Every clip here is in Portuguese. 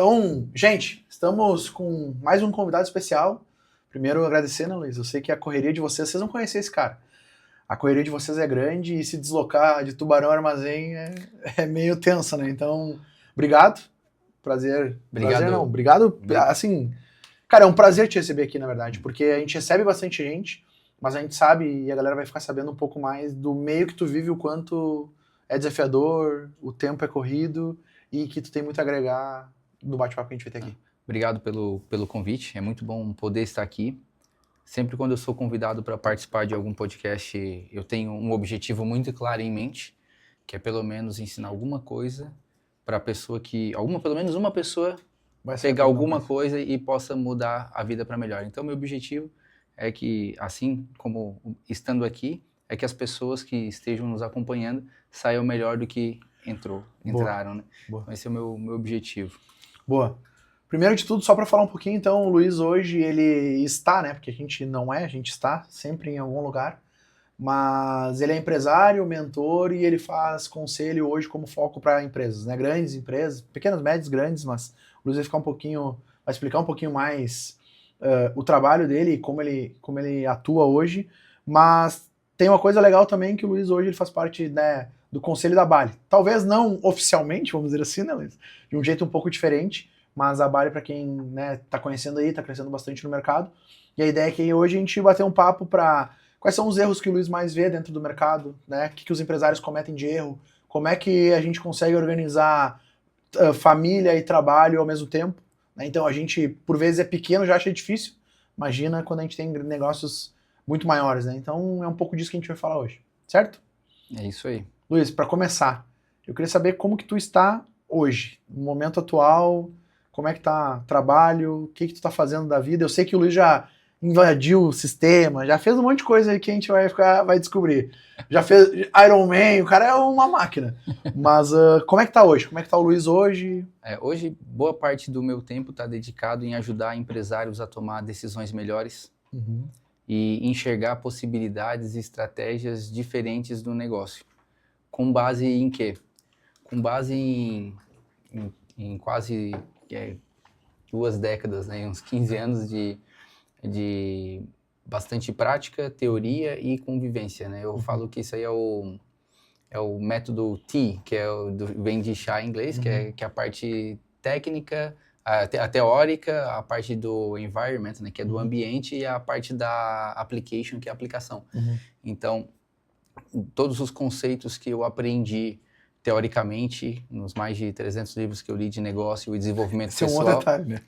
Então, gente, estamos com mais um convidado especial. Primeiro, agradecer, né, Luiz? Eu sei que a correria de vocês vão conhecer esse cara. A correria de vocês é grande e se deslocar de Tubarão Armazém é meio tenso, né? Então, obrigado. Prazer. Obrigado. Prazer não, obrigado. Assim, cara, é um prazer te receber aqui, na verdade, porque a gente recebe bastante gente, mas a gente sabe e a galera vai ficar sabendo um pouco mais do meio que tu vive, o quanto é desafiador, o tempo é corrido e que tu tem muito a agregar no bate-papo que a gente vai ter aqui. Obrigado pelo convite, é muito bom poder estar aqui. Sempre quando eu sou convidado para participar de algum podcast, eu tenho um objetivo muito claro em mente, que é pelo menos ensinar alguma coisa para a pessoa pelo menos uma pessoa pegar alguma coisa e possa mudar a vida para melhor. Então, meu objetivo é que, assim como estando aqui, é que as pessoas que estejam nos acompanhando saiam melhor do que entraram, né? Boa. Então, esse é o meu objetivo. Boa. Primeiro de tudo, só para falar um pouquinho, então, o Luiz hoje, ele está, né, porque a gente não é, a gente está sempre em algum lugar, mas ele é empresário, mentor e ele faz conselho hoje como foco para empresas, né, grandes empresas, pequenas, médias, grandes, mas o Luiz vai explicar um pouquinho mais o trabalho dele e como ele atua hoje, mas tem uma coisa legal também que o Luiz hoje ele faz parte, né, do conselho da Bali. Talvez não oficialmente, vamos dizer assim, né, Luiz? De um jeito um pouco diferente, mas a Bali, para quem, né, tá conhecendo aí, tá crescendo bastante no mercado. E a ideia é que hoje a gente bater um papo para quais são os erros que o Luiz mais vê dentro do mercado, né? O que os empresários cometem de erro, como é que a gente consegue organizar família e trabalho ao mesmo tempo, né? Então a gente, por vezes, é pequeno, já acha difícil. Imagina quando a gente tem negócios muito maiores, né? Então é um pouco disso que a gente vai falar hoje, certo? É isso aí. Luiz, para começar, eu queria saber como que tu está hoje, no momento atual, como é que tá o trabalho, o que tu tá fazendo da vida. Eu sei que o Luiz já invadiu o sistema, já fez um monte de coisa aí que a gente vai descobrir. Já fez Iron Man, o cara é uma máquina. Mas como é que tá hoje? Como é que tá o Luiz hoje? Hoje, boa parte do meu tempo está dedicado em ajudar empresários a tomar decisões melhores e enxergar possibilidades e estratégias diferentes do negócio. Com base em quê? Com base em quase 2 décadas, né? Uns 15 anos de bastante prática, teoria e convivência, né? Eu falo que isso aí é o método T, que vem de chá em inglês, que é a parte técnica, a teórica, a parte do environment, né? Que é do ambiente, e a parte da application, que é a aplicação. Então, todos os conceitos que eu aprendi teoricamente, nos mais de 300 livros que eu li de negócio e desenvolvimento pessoal, é um outro detalhe, né?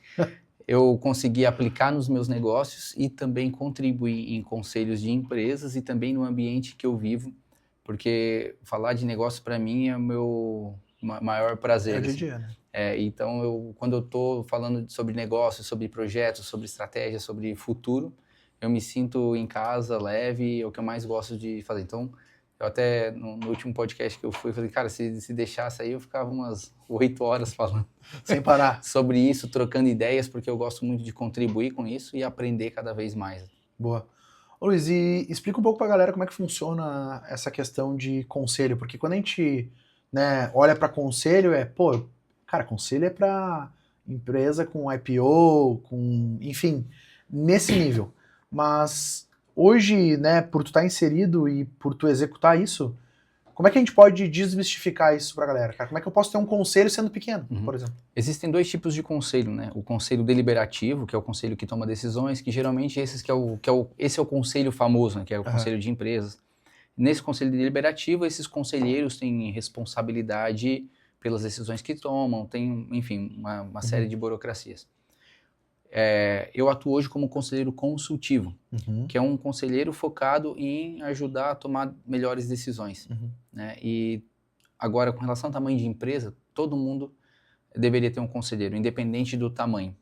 Eu consegui aplicar nos meus negócios e também contribuir em conselhos de empresas e também no ambiente que eu vivo, porque falar de negócio para mim é o meu maior prazer. É o dia a dia, né? Então, quando eu estou falando sobre negócios, sobre projetos, sobre estratégia, sobre futuro, eu me sinto em casa, leve, é o que eu mais gosto de fazer. Então, eu até, no último podcast que eu fui, falei, cara, se deixasse aí, eu ficava umas 8 horas falando. Sem parar. Sobre isso, trocando ideias, porque eu gosto muito de contribuir com isso e aprender cada vez mais. Boa. Ô Luiz, e explica um pouco pra galera como é que funciona essa questão de conselho, porque quando a gente, né, olha para conselho, cara, conselho é para empresa com IPO, enfim, nesse nível. Mas hoje, né, por tu estar inserido e por tu executar isso, como é que a gente pode desmistificar isso pra galera, cara? Como é que eu posso ter um conselho sendo pequeno, por exemplo? Existem 2 tipos de conselho, né? O conselho deliberativo, que é o conselho que toma decisões, que geralmente esse é o conselho famoso, né? Que é o conselho de empresas. Nesse conselho deliberativo, esses conselheiros têm responsabilidade pelas decisões que tomam, tem, enfim, uma série de burocracias. Eu atuo hoje como conselheiro consultivo, que é um conselheiro focado em ajudar a tomar melhores decisões, né? E agora, com relação ao tamanho de empresa, todo mundo deveria ter um conselheiro, independente do tamanho.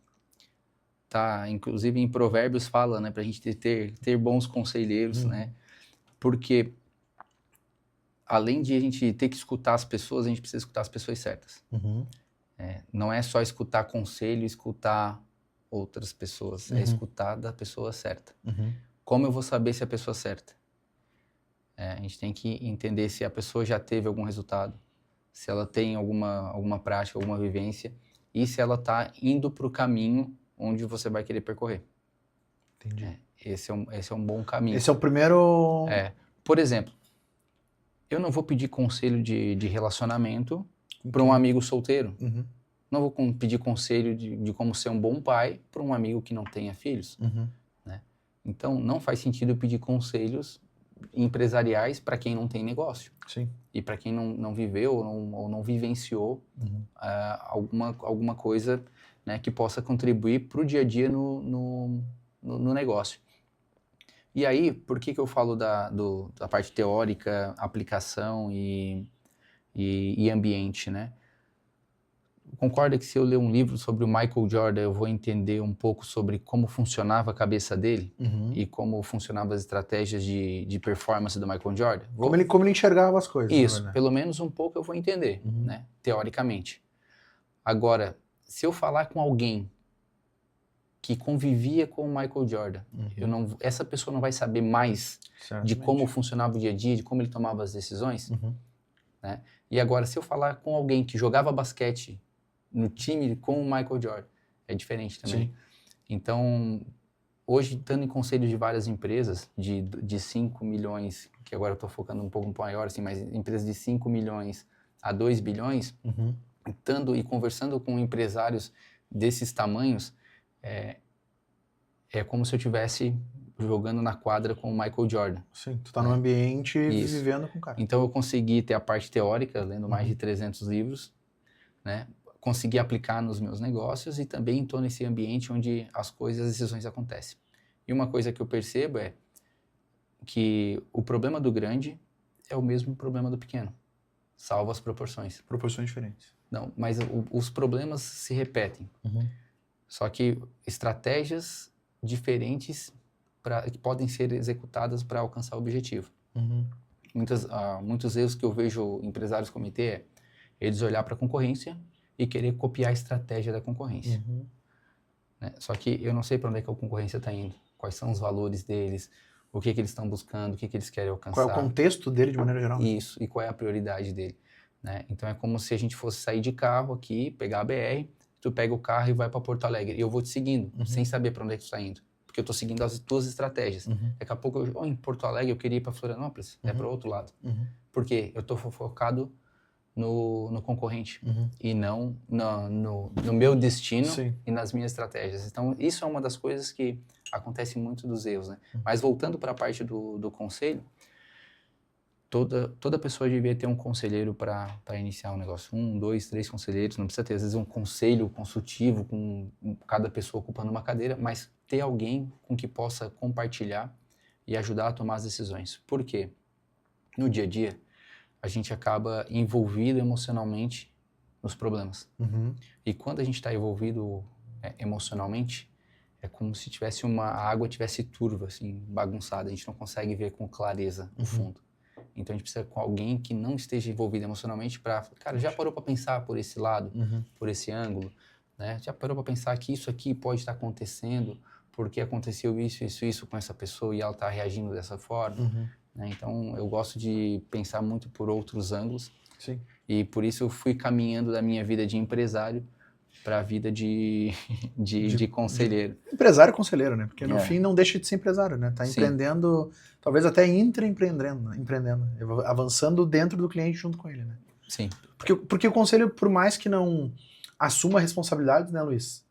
Tá? Inclusive, em Provérbios fala, né, para a gente ter bons conselheiros, né? Porque, além de a gente ter que escutar as pessoas, a gente precisa escutar as pessoas certas. Não é só escutar conselho, escutar outras pessoas, é escutar da pessoa certa. Como eu vou saber se é a pessoa certa? A gente tem que entender se a pessoa já teve algum resultado, se ela tem alguma prática, alguma vivência, e se ela está indo para o caminho onde você vai querer percorrer. Entendi. Esse é um bom caminho. Esse é o primeiro... Por exemplo, eu não vou pedir conselho de relacionamento para um amigo solteiro. Uhum. Não vou pedir conselho de como ser um bom pai para um amigo que não tenha filhos. Uhum. Né? Então, não faz sentido eu pedir conselhos empresariais para quem não tem negócio. Sim. E para quem não viveu ou não vivenciou alguma coisa, né, que possa contribuir para o dia a dia no negócio. E aí, por que eu falo da parte teórica, aplicação e ambiente, né? Concorda que se eu ler um livro sobre o Michael Jordan, eu vou entender um pouco sobre como funcionava a cabeça dele e como funcionavam as estratégias de performance do Michael Jordan? Como ele enxergava as coisas. Isso, pelo menos um pouco eu vou entender, né? Teoricamente. Agora, se eu falar com alguém que convivia com o Michael Jordan, essa pessoa não vai saber mais de como funcionava o dia a dia, de como ele tomava as decisões, né? E agora, se eu falar com alguém que jogava basquete no time com o Michael Jordan, é diferente também. Sim. Então, hoje, estando em conselho de várias empresas de 5 milhões, que agora eu estou focando um pouco maior, assim, mas empresas de 5 milhões a 2 bilhões, estando e conversando com empresários desses tamanhos, é como se eu estivesse jogando na quadra com o Michael Jordan. Sim, tu tá num ambiente vivendo com o cara. Então eu consegui ter a parte teórica, lendo mais de 300 livros, né? Consegui aplicar nos meus negócios e também estou nesse ambiente onde as decisões acontecem. E uma coisa que eu percebo é que o problema do grande é o mesmo problema do pequeno, salvo as proporções. Proporções diferentes. Não, mas os problemas se repetem. Só que estratégias diferentes que podem ser executadas para alcançar o objetivo. Muitos erros que eu vejo empresários cometer eles olhar para a concorrência e querer copiar a estratégia da concorrência. Né? Só que eu não sei para onde é que a concorrência está indo, quais são os valores deles, o que eles estão buscando, o que eles querem alcançar. Qual é o contexto dele de maneira geral? Isso, e qual é a prioridade dele. Né? Então é como se a gente fosse sair de carro aqui, pegar a BR, tu pega o carro e vai para Porto Alegre. E eu vou te seguindo, sem saber para onde é que tu está indo. Porque eu estou seguindo as tuas estratégias. Daqui a pouco, em Porto Alegre, eu queria ir para Florianópolis, é para o outro lado. Por quê? Eu estou focado no concorrente e não no meu destino e nas minhas estratégias. Então, isso é uma das coisas que acontece muito dos erros, né? Mas voltando para a parte do conselho, toda pessoa devia ter um conselheiro para iniciar um negócio. 1, 2, 3 conselheiros, não precisa ter, às vezes, um conselho consultivo com cada pessoa ocupando uma cadeira, mas ter alguém com que possa compartilhar e ajudar a tomar as decisões. Por quê? No dia a dia, a gente acaba envolvido emocionalmente nos problemas. E quando a gente está envolvido emocionalmente, é como se a água tivesse turva, assim, bagunçada. A gente não consegue ver com clareza o fundo. Então a gente precisa com alguém que não esteja envolvido emocionalmente para, cara, já parou para pensar por esse lado, por esse ângulo, né? Já parou para pensar que isso aqui pode estar acontecendo porque aconteceu isso com essa pessoa e ela está reagindo dessa forma. Né? Então, eu gosto de pensar muito por outros ângulos. Sim. E por isso eu fui caminhando da minha vida de empresário para a vida de conselheiro. Empresário e conselheiro, né? Porque no fim não deixa de ser empresário, né? Tá empreendendo, talvez até empreendendo, avançando dentro do cliente junto com ele, né? Sim. Porque o conselho, por mais que não assuma responsabilidades, né, Luiz?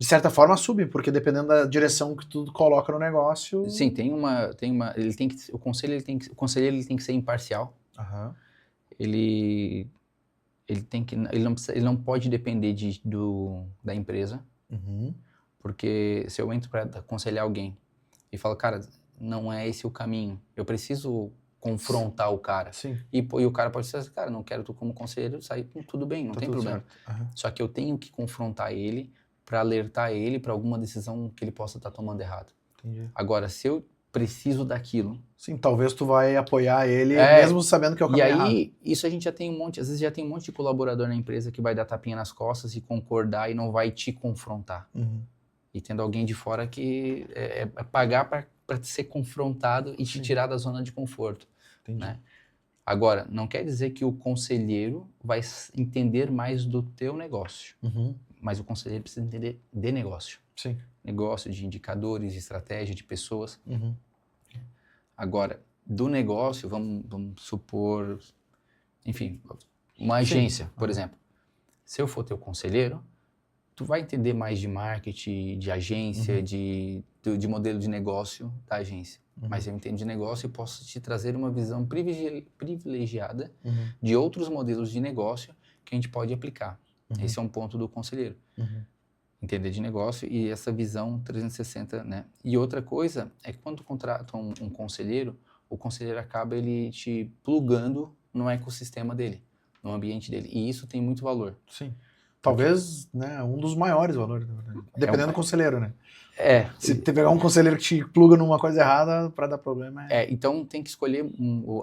De certa forma assume, porque dependendo da direção que tu coloca no negócio... Sim, o conselheiro ele tem que ser imparcial. Ele não pode depender da empresa, porque se eu entro para aconselhar alguém e falo, cara, não é esse o caminho, eu preciso confrontar o cara. E o cara pode dizer, cara, não quero tu como conselheiro, sair tudo bem, não tem problema. Só que eu tenho que confrontar ele para alertar ele para alguma decisão que ele possa estar tomando errado. Entendi. Agora, se eu preciso daquilo... Sim, talvez tu vai apoiar ele mesmo sabendo que é o caminho errado. E aí, isso a gente já tem às vezes já tem um monte de colaborador na empresa que vai dar tapinha nas costas e concordar e não vai te confrontar. E tendo alguém de fora que é pagar para ser confrontado e te tirar da zona de conforto. Né? Agora, não quer dizer que o conselheiro vai entender mais do teu negócio. mas o conselheiro precisa entender de negócio. Sim. Negócio, de indicadores, de estratégia, de pessoas. Uhum. Agora, do negócio, vamos supor, enfim, uma agência, por exemplo. Se eu for teu conselheiro, tu vai entender mais de marketing, de agência, de modelo de negócio da agência. Mas eu entendo de negócio e posso te trazer uma visão privilegiada de outros modelos de negócio que a gente pode aplicar. Esse é um ponto do conselheiro. Entender de negócio e essa visão 360, né? E outra coisa é que quando tu contrata um conselheiro, o conselheiro acaba ele te plugando no ecossistema dele, no ambiente dele. E isso tem muito valor. Sim. Talvez, né, um dos maiores valores, na verdade. Dependendo do conselheiro, né? Se pegar um conselheiro que te pluga numa coisa errada, para dar problema então tem que escolher,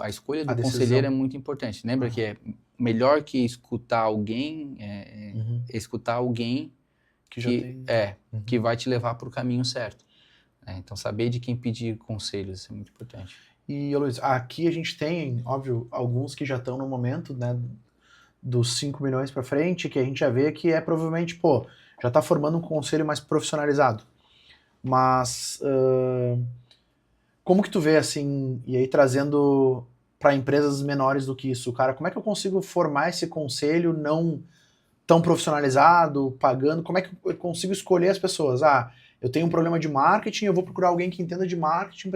a escolha do decisão. Conselheiro é muito importante. Lembra que é melhor que escutar alguém, escutar alguém que já tem... que vai te levar para o caminho certo. Então saber de quem pedir conselhos, isso é muito importante. E, Luiz, aqui a gente tem, óbvio, alguns que já estão no momento, né, dos 5 milhões para frente, que a gente já vê que é provavelmente, já está formando um conselho mais profissionalizado. Mas como que tu vê, assim, e aí trazendo para empresas menores do que isso, cara, como é que eu consigo formar esse conselho não tão profissionalizado, pagando, como é que eu consigo escolher as pessoas? Eu tenho um problema de marketing, eu vou procurar alguém que entenda de marketing,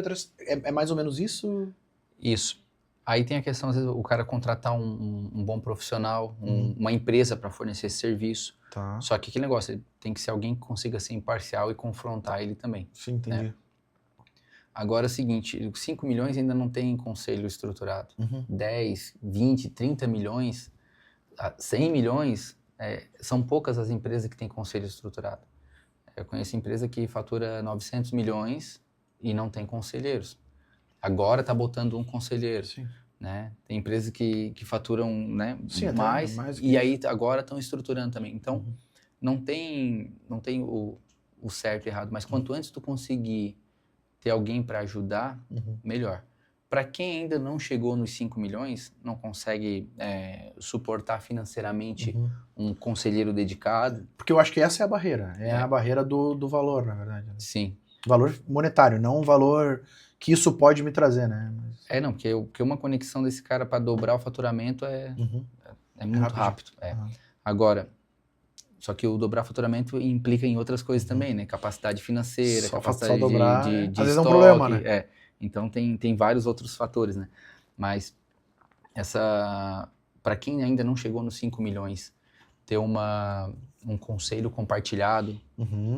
é mais ou menos isso? Isso. Aí tem a questão, às vezes, o cara contratar um bom profissional, uma empresa para fornecer esse serviço. Tá. Só que aquele negócio, tem que ser alguém que consiga ser imparcial e confrontar ele também. Sim, entendi. Né? Agora é o seguinte, 5 milhões ainda não tem conselho estruturado. 10, 20, 30 milhões, 100 milhões, são poucas as empresas que têm conselho estruturado. Eu conheço empresa que fatura 900 milhões e não tem conselheiros. Agora está botando um conselheiro. Sim. Né? Tem empresas que faturam, né, sim, mais e aí agora estão estruturando também. Então, não tem o certo e errado, mas quanto antes tu conseguir ter alguém para ajudar, melhor. Para quem ainda não chegou nos 5 milhões, não consegue suportar financeiramente um conselheiro dedicado. Porque eu acho que essa é a barreira. A barreira do valor, na verdade. Né? Sim. Valor monetário, não o valor que isso pode me trazer, né? Não, porque uma conexão desse cara para dobrar o faturamento é muito rápido. Agora, só que o dobrar faturamento implica em outras coisas também, né? Capacidade financeira, capacidade dobrar, de às vezes estoque. É um problema, né? Então tem vários outros fatores, né? Mas para quem ainda não chegou nos 5 milhões, ter um conselho compartilhado,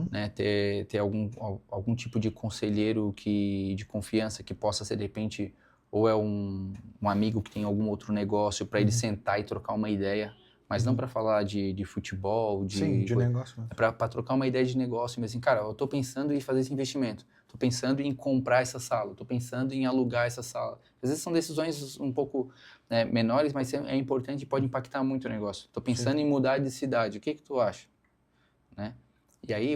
né? Ter algum tipo de conselheiro de confiança que possa ser, de repente, ou é um amigo que tem algum outro negócio para ele sentar e trocar uma ideia, mas não para falar de futebol, de negócio. Para trocar uma ideia de negócio, mas assim, cara, eu tô pensando em fazer esse investimento, tô pensando em comprar essa sala, tô pensando em alugar essa sala. Às vezes são decisões um pouco menores, mas é importante e pode impactar muito o negócio. Tô pensando em mudar de cidade, o que tu acha? Né? E aí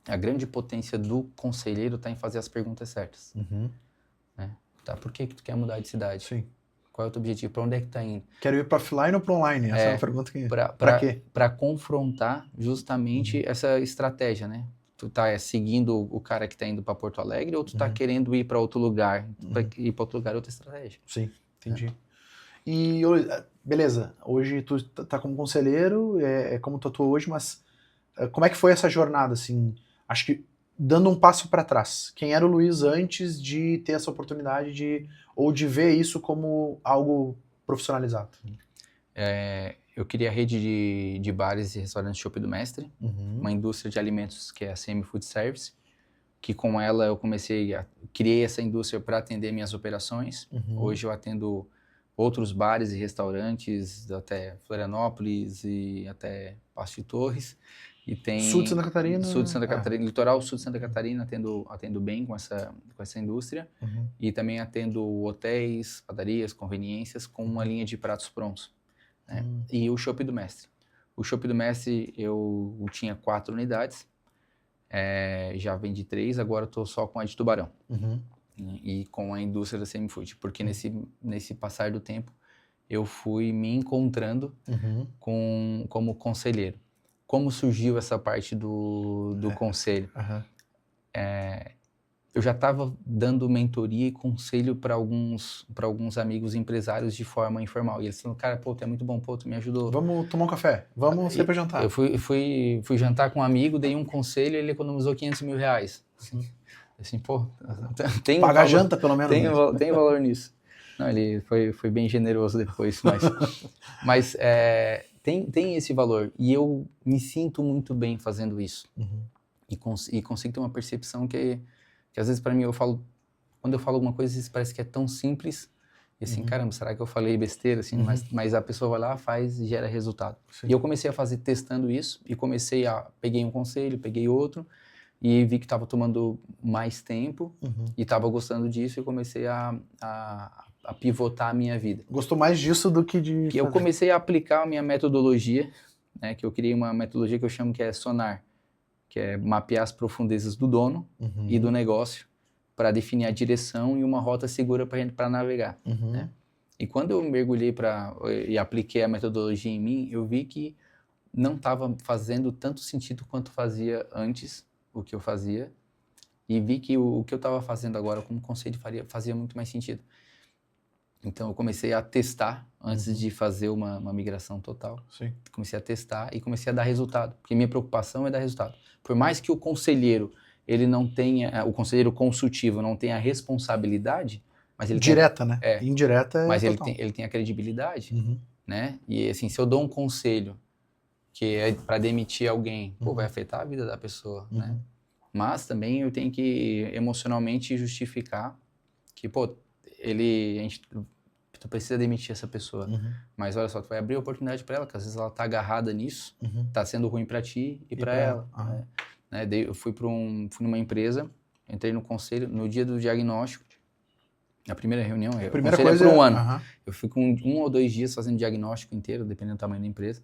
a grande potência do conselheiro está em fazer as perguntas certas. Né? Tá, por que tu quer mudar de cidade? Sim. Qual é o teu objetivo? Para onde é que tá indo? Quero ir para offline ou para online? Essa é uma pergunta que... Para quê? Para confrontar justamente essa estratégia, né? Tu tá seguindo o cara que tá indo para Porto Alegre ou tu tá querendo ir para outro lugar? Para ir para outro lugar é outra estratégia. Sim, entendi. E, beleza, hoje tu tá como conselheiro, é como tu atua hoje, mas como é que foi essa jornada, assim? Acho que dando um passo para trás, quem era o Luiz antes de ter essa oportunidade de ver isso como algo profissionalizado? Eu criei a rede de bares e restaurantes Chopp do Mestre, uma indústria de alimentos que é a CM Food Service, que com ela eu criei essa indústria para atender minhas operações. Hoje eu atendo outros bares e restaurantes, até Florianópolis e até Passo de Torres. E tem Sul de Santa Catarina? Sul de Santa Catarina, litoral sul de Santa Catarina, atendo bem com essa indústria. E também atendo hotéis, padarias, conveniências, com uma linha de pratos prontos. Né? E o Chopp do Mestre. O Chopp do Mestre, eu tinha 4 unidades, já vendi 3, agora estou só com a de Tubarão. E com a indústria da Semi Food, porque nesse passar do tempo, eu fui me encontrando como conselheiro. Como surgiu essa parte do conselho? Eu já estava dando mentoria e conselho para alguns amigos empresários de forma informal. E eles falaram, cara, pô, tu é muito bom, pô, tu me ajudou. Vamos tomar um café, vamos sair para jantar. Eu fui jantar com um amigo, dei um conselho e ele economizou R$500 mil. Assim, pô, tem Pagar valor, janta, pelo menos. Tem valor nisso. Não, ele foi bem generoso depois, mas tem esse valor. E eu me sinto muito bem fazendo isso. E consigo ter uma percepção que às vezes para mim quando eu falo alguma coisa, isso parece que é tão simples, e assim, caramba, será que eu falei besteira? Assim, mas a pessoa vai lá, faz e gera resultado. Sim. E eu comecei a fazer testando isso, e peguei um conselho, peguei outro, e vi que estava tomando mais tempo, e estava gostando disso, e comecei a pivotar a minha vida. Gostou mais disso do que de... Que eu comecei a aplicar a minha metodologia, né, que eu criei uma metodologia que eu chamo que é SONAR, que é mapear as profundezas do dono e do negócio para definir a direção e uma rota segura para navegar. Né? E quando eu mergulhei e apliquei a metodologia em mim, eu vi que não estava fazendo tanto sentido quanto fazia antes o que eu fazia, e vi que o que eu estava fazendo agora como conselho fazia muito mais sentido. Então eu comecei a testar antes de fazer uma migração total. Sim. Comecei a testar e comecei a dar resultado, porque minha preocupação é dar resultado. Por mais que o conselheiro, ele não tenha, o conselheiro consultivo não tenha a responsabilidade, mas ele direta, tem, né? Indireta é mas total. ele tem a credibilidade, né? E assim, se eu dou um conselho que é para demitir alguém, pô, vai afetar a vida da pessoa, né? Mas também eu tenho que emocionalmente justificar que, pô, tu precisa demitir essa pessoa. Mas olha só, tu vai abrir oportunidade para ela, que às vezes ela tá agarrada nisso, tá sendo ruim para ti e para ela. Né? Eu fui numa empresa, entrei no conselho, no dia do diagnóstico, na primeira reunião, a primeira coisa é por um ano. Eu fui com 1 ou 2 dias fazendo diagnóstico inteiro, dependendo do tamanho da empresa.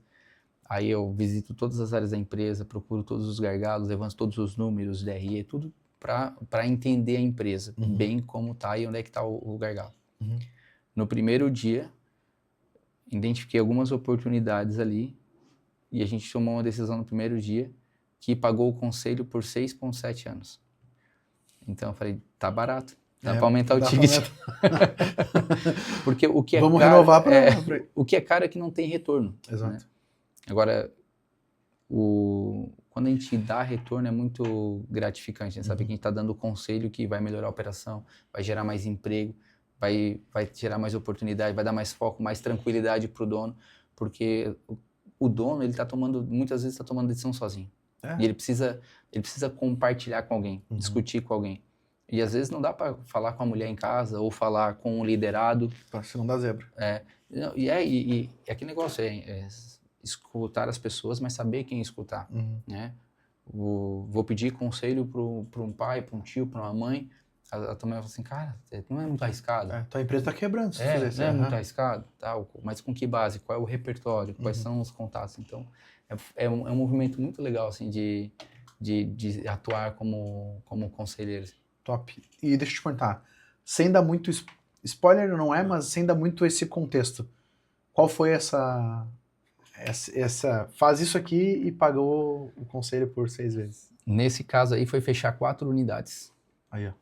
Aí eu visito todas as áreas da empresa, procuro todos os gargalos, levanto todos os números, DRE, tudo para entender a empresa, bem como tá e onde é que tá o gargalo. No primeiro dia, identifiquei algumas oportunidades ali e a gente tomou uma decisão no primeiro dia que pagou o conselho por 6,7 anos. Então eu falei, tá barato, dá para aumentar o ticket. Porque o que é Vamos caro, renovar para... o que é caro é que não tem retorno. Exato. Né? Agora, quando a gente dá retorno é muito gratificante, né? Saber que a gente está dando conselho que vai melhorar a operação, vai gerar mais emprego, vai gerar mais oportunidade, vai dar mais foco, mais tranquilidade para o dono, porque o dono, ele muitas vezes está tomando decisão sozinho. E ele precisa compartilhar com alguém, discutir com alguém. E às vezes não dá para falar com a mulher em casa ou falar com o liderado. Se não dá zebra. E aquele negócio é escutar as pessoas, mas saber quem escutar. Né? Vou pedir conselho para um pai, para um tio, para uma mãe. A tua mãe vai falar assim, cara, não é muito arriscado. Tua empresa está quebrando. Se fizer isso. Não é muito arriscado, tal, mas com que base? Qual é o repertório? Quais são os contatos? Então, é um movimento muito legal, assim, de atuar como conselheiro. Top. E deixa eu te perguntar, sem dar muito spoiler, não é, mas sem dar muito esse contexto, qual foi essa faz isso aqui e pagou o conselho por 6 vezes? Nesse caso aí foi fechar 4 unidades. Aí, ó.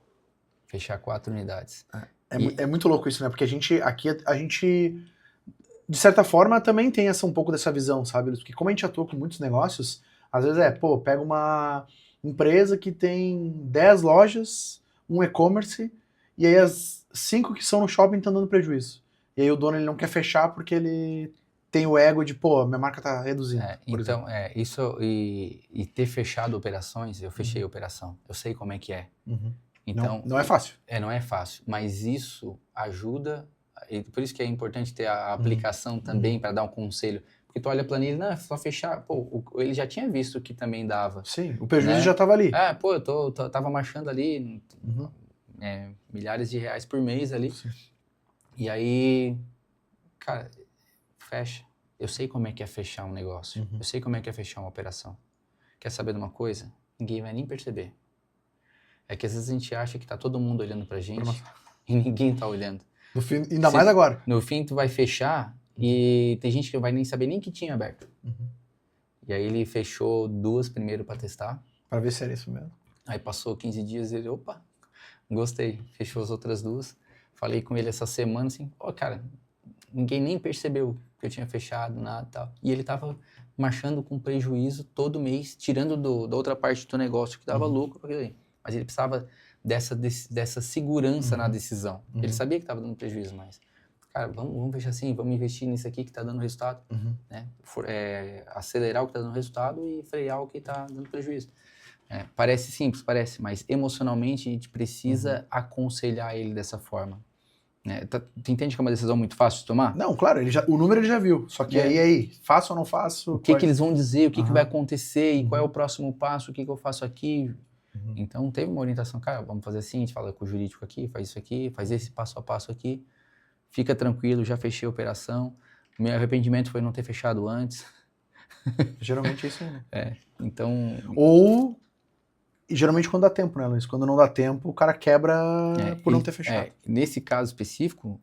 Fechar 4 unidades. É muito louco isso, né? Porque a gente, de certa forma, também tem um pouco dessa visão, sabe? Porque como a gente atua com muitos negócios, às vezes pega uma empresa que tem 10 lojas, um e-commerce, e aí as 5 que são no shopping estão dando prejuízo. E aí o dono ele não quer fechar porque ele tem o ego de, minha marca tá reduzindo. Então, isso e ter fechado operações, eu fechei a operação. Eu sei como é que é. Então, não é fácil. Não é fácil, mas isso ajuda, e por isso que é importante ter a aplicação também para dar um conselho. Porque tu olha a planilha, não, é só fechar. Ele já tinha visto que também dava. Sim, o prejuízo já estava ali. Eu tava marchando ali milhares de reais por mês ali. Sim. E aí, cara, fecha. Eu sei como é que é fechar um negócio. Eu sei como é que é fechar uma operação. Quer saber de uma coisa? Ninguém vai nem perceber. É que às vezes a gente acha que tá todo mundo olhando pra gente e ninguém tá olhando. No fim, ainda mais agora. No fim, tu vai fechar e tem gente que não vai nem saber nem que tinha aberto. E aí ele fechou 2 primeiro para testar. Para ver se era isso mesmo. Aí passou 15 dias e ele, opa, gostei. Fechou as outras 2. Falei com ele essa semana, assim, cara, ninguém nem percebeu que eu tinha fechado, nada e tal. E ele tava marchando com prejuízo todo mês, tirando da outra parte do negócio que dava lucro. Mas ele precisava dessa segurança na decisão. Ele sabia que estava dando prejuízo, mas, cara, vamos fechar assim, vamos investir nisso aqui que está dando resultado. Né? Acelerar o que está dando resultado e frear o que está dando prejuízo. Parece simples, mas emocionalmente a gente precisa aconselhar ele dessa forma. Tu entende que é uma decisão muito fácil de tomar? Não, claro, o número ele já viu. Só que aí, faço ou não faço? O que eles vão dizer, o que vai acontecer e qual é o próximo passo, o que eu faço aqui. Então, teve uma orientação, cara, vamos fazer assim, a gente fala com o jurídico aqui, faz isso aqui, faz esse passo a passo aqui. Fica tranquilo, já fechei a operação. O meu arrependimento foi não ter fechado antes. Geralmente é isso aí, né? Então... Ou... E geralmente quando dá tempo, né, Luiz? Quando não dá tempo, o cara quebra por não ter fechado. Nesse caso específico,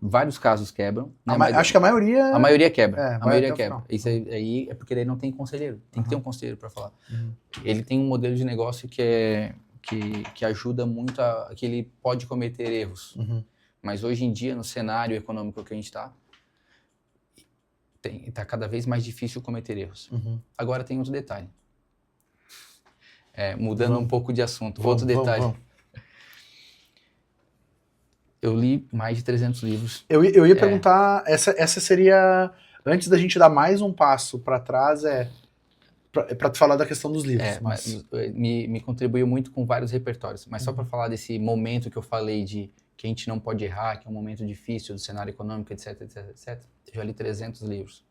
vários casos quebram. Né? Acho que a maioria... A maioria quebra. A maioria quebra. Isso aí é porque daí não tem conselheiro. Tem que ter um conselheiro para falar. Ele tem um modelo de negócio que ajuda muito que ele pode cometer erros. Mas hoje em dia, no cenário econômico que a gente está cada vez mais difícil cometer erros. Agora tem outro detalhe. Mudando um pouco de assunto. Outro detalhe. Vamos. Eu li mais de 300 livros. Eu ia perguntar, essa seria, antes da gente dar mais um passo para trás, para tu falar da questão dos livros. Mas me contribuiu muito com vários repertórios. Mas só para falar desse momento que eu falei de que a gente não pode errar, que é um momento difícil do cenário econômico, etc, etc, etc. Eu já li 300 livros.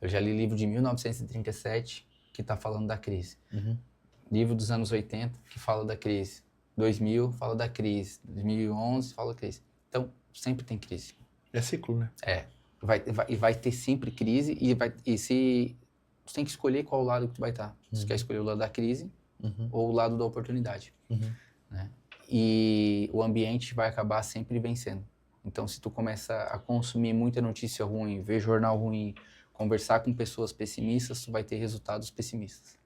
Eu já li livro de 1937 que está falando da crise. Livro dos anos 80, que fala da crise. 2000, fala da crise. 2011, fala da crise. Então, sempre tem crise. É ciclo, né? Vai ter sempre crise e se tu tem que escolher qual lado que tu vai estar. Se tu quer escolher o lado da crise ou o lado da oportunidade. Né? E o ambiente vai acabar sempre vencendo. Então, se tu começa a consumir muita notícia ruim, ver jornal ruim, conversar com pessoas pessimistas, tu vai ter resultados pessimistas.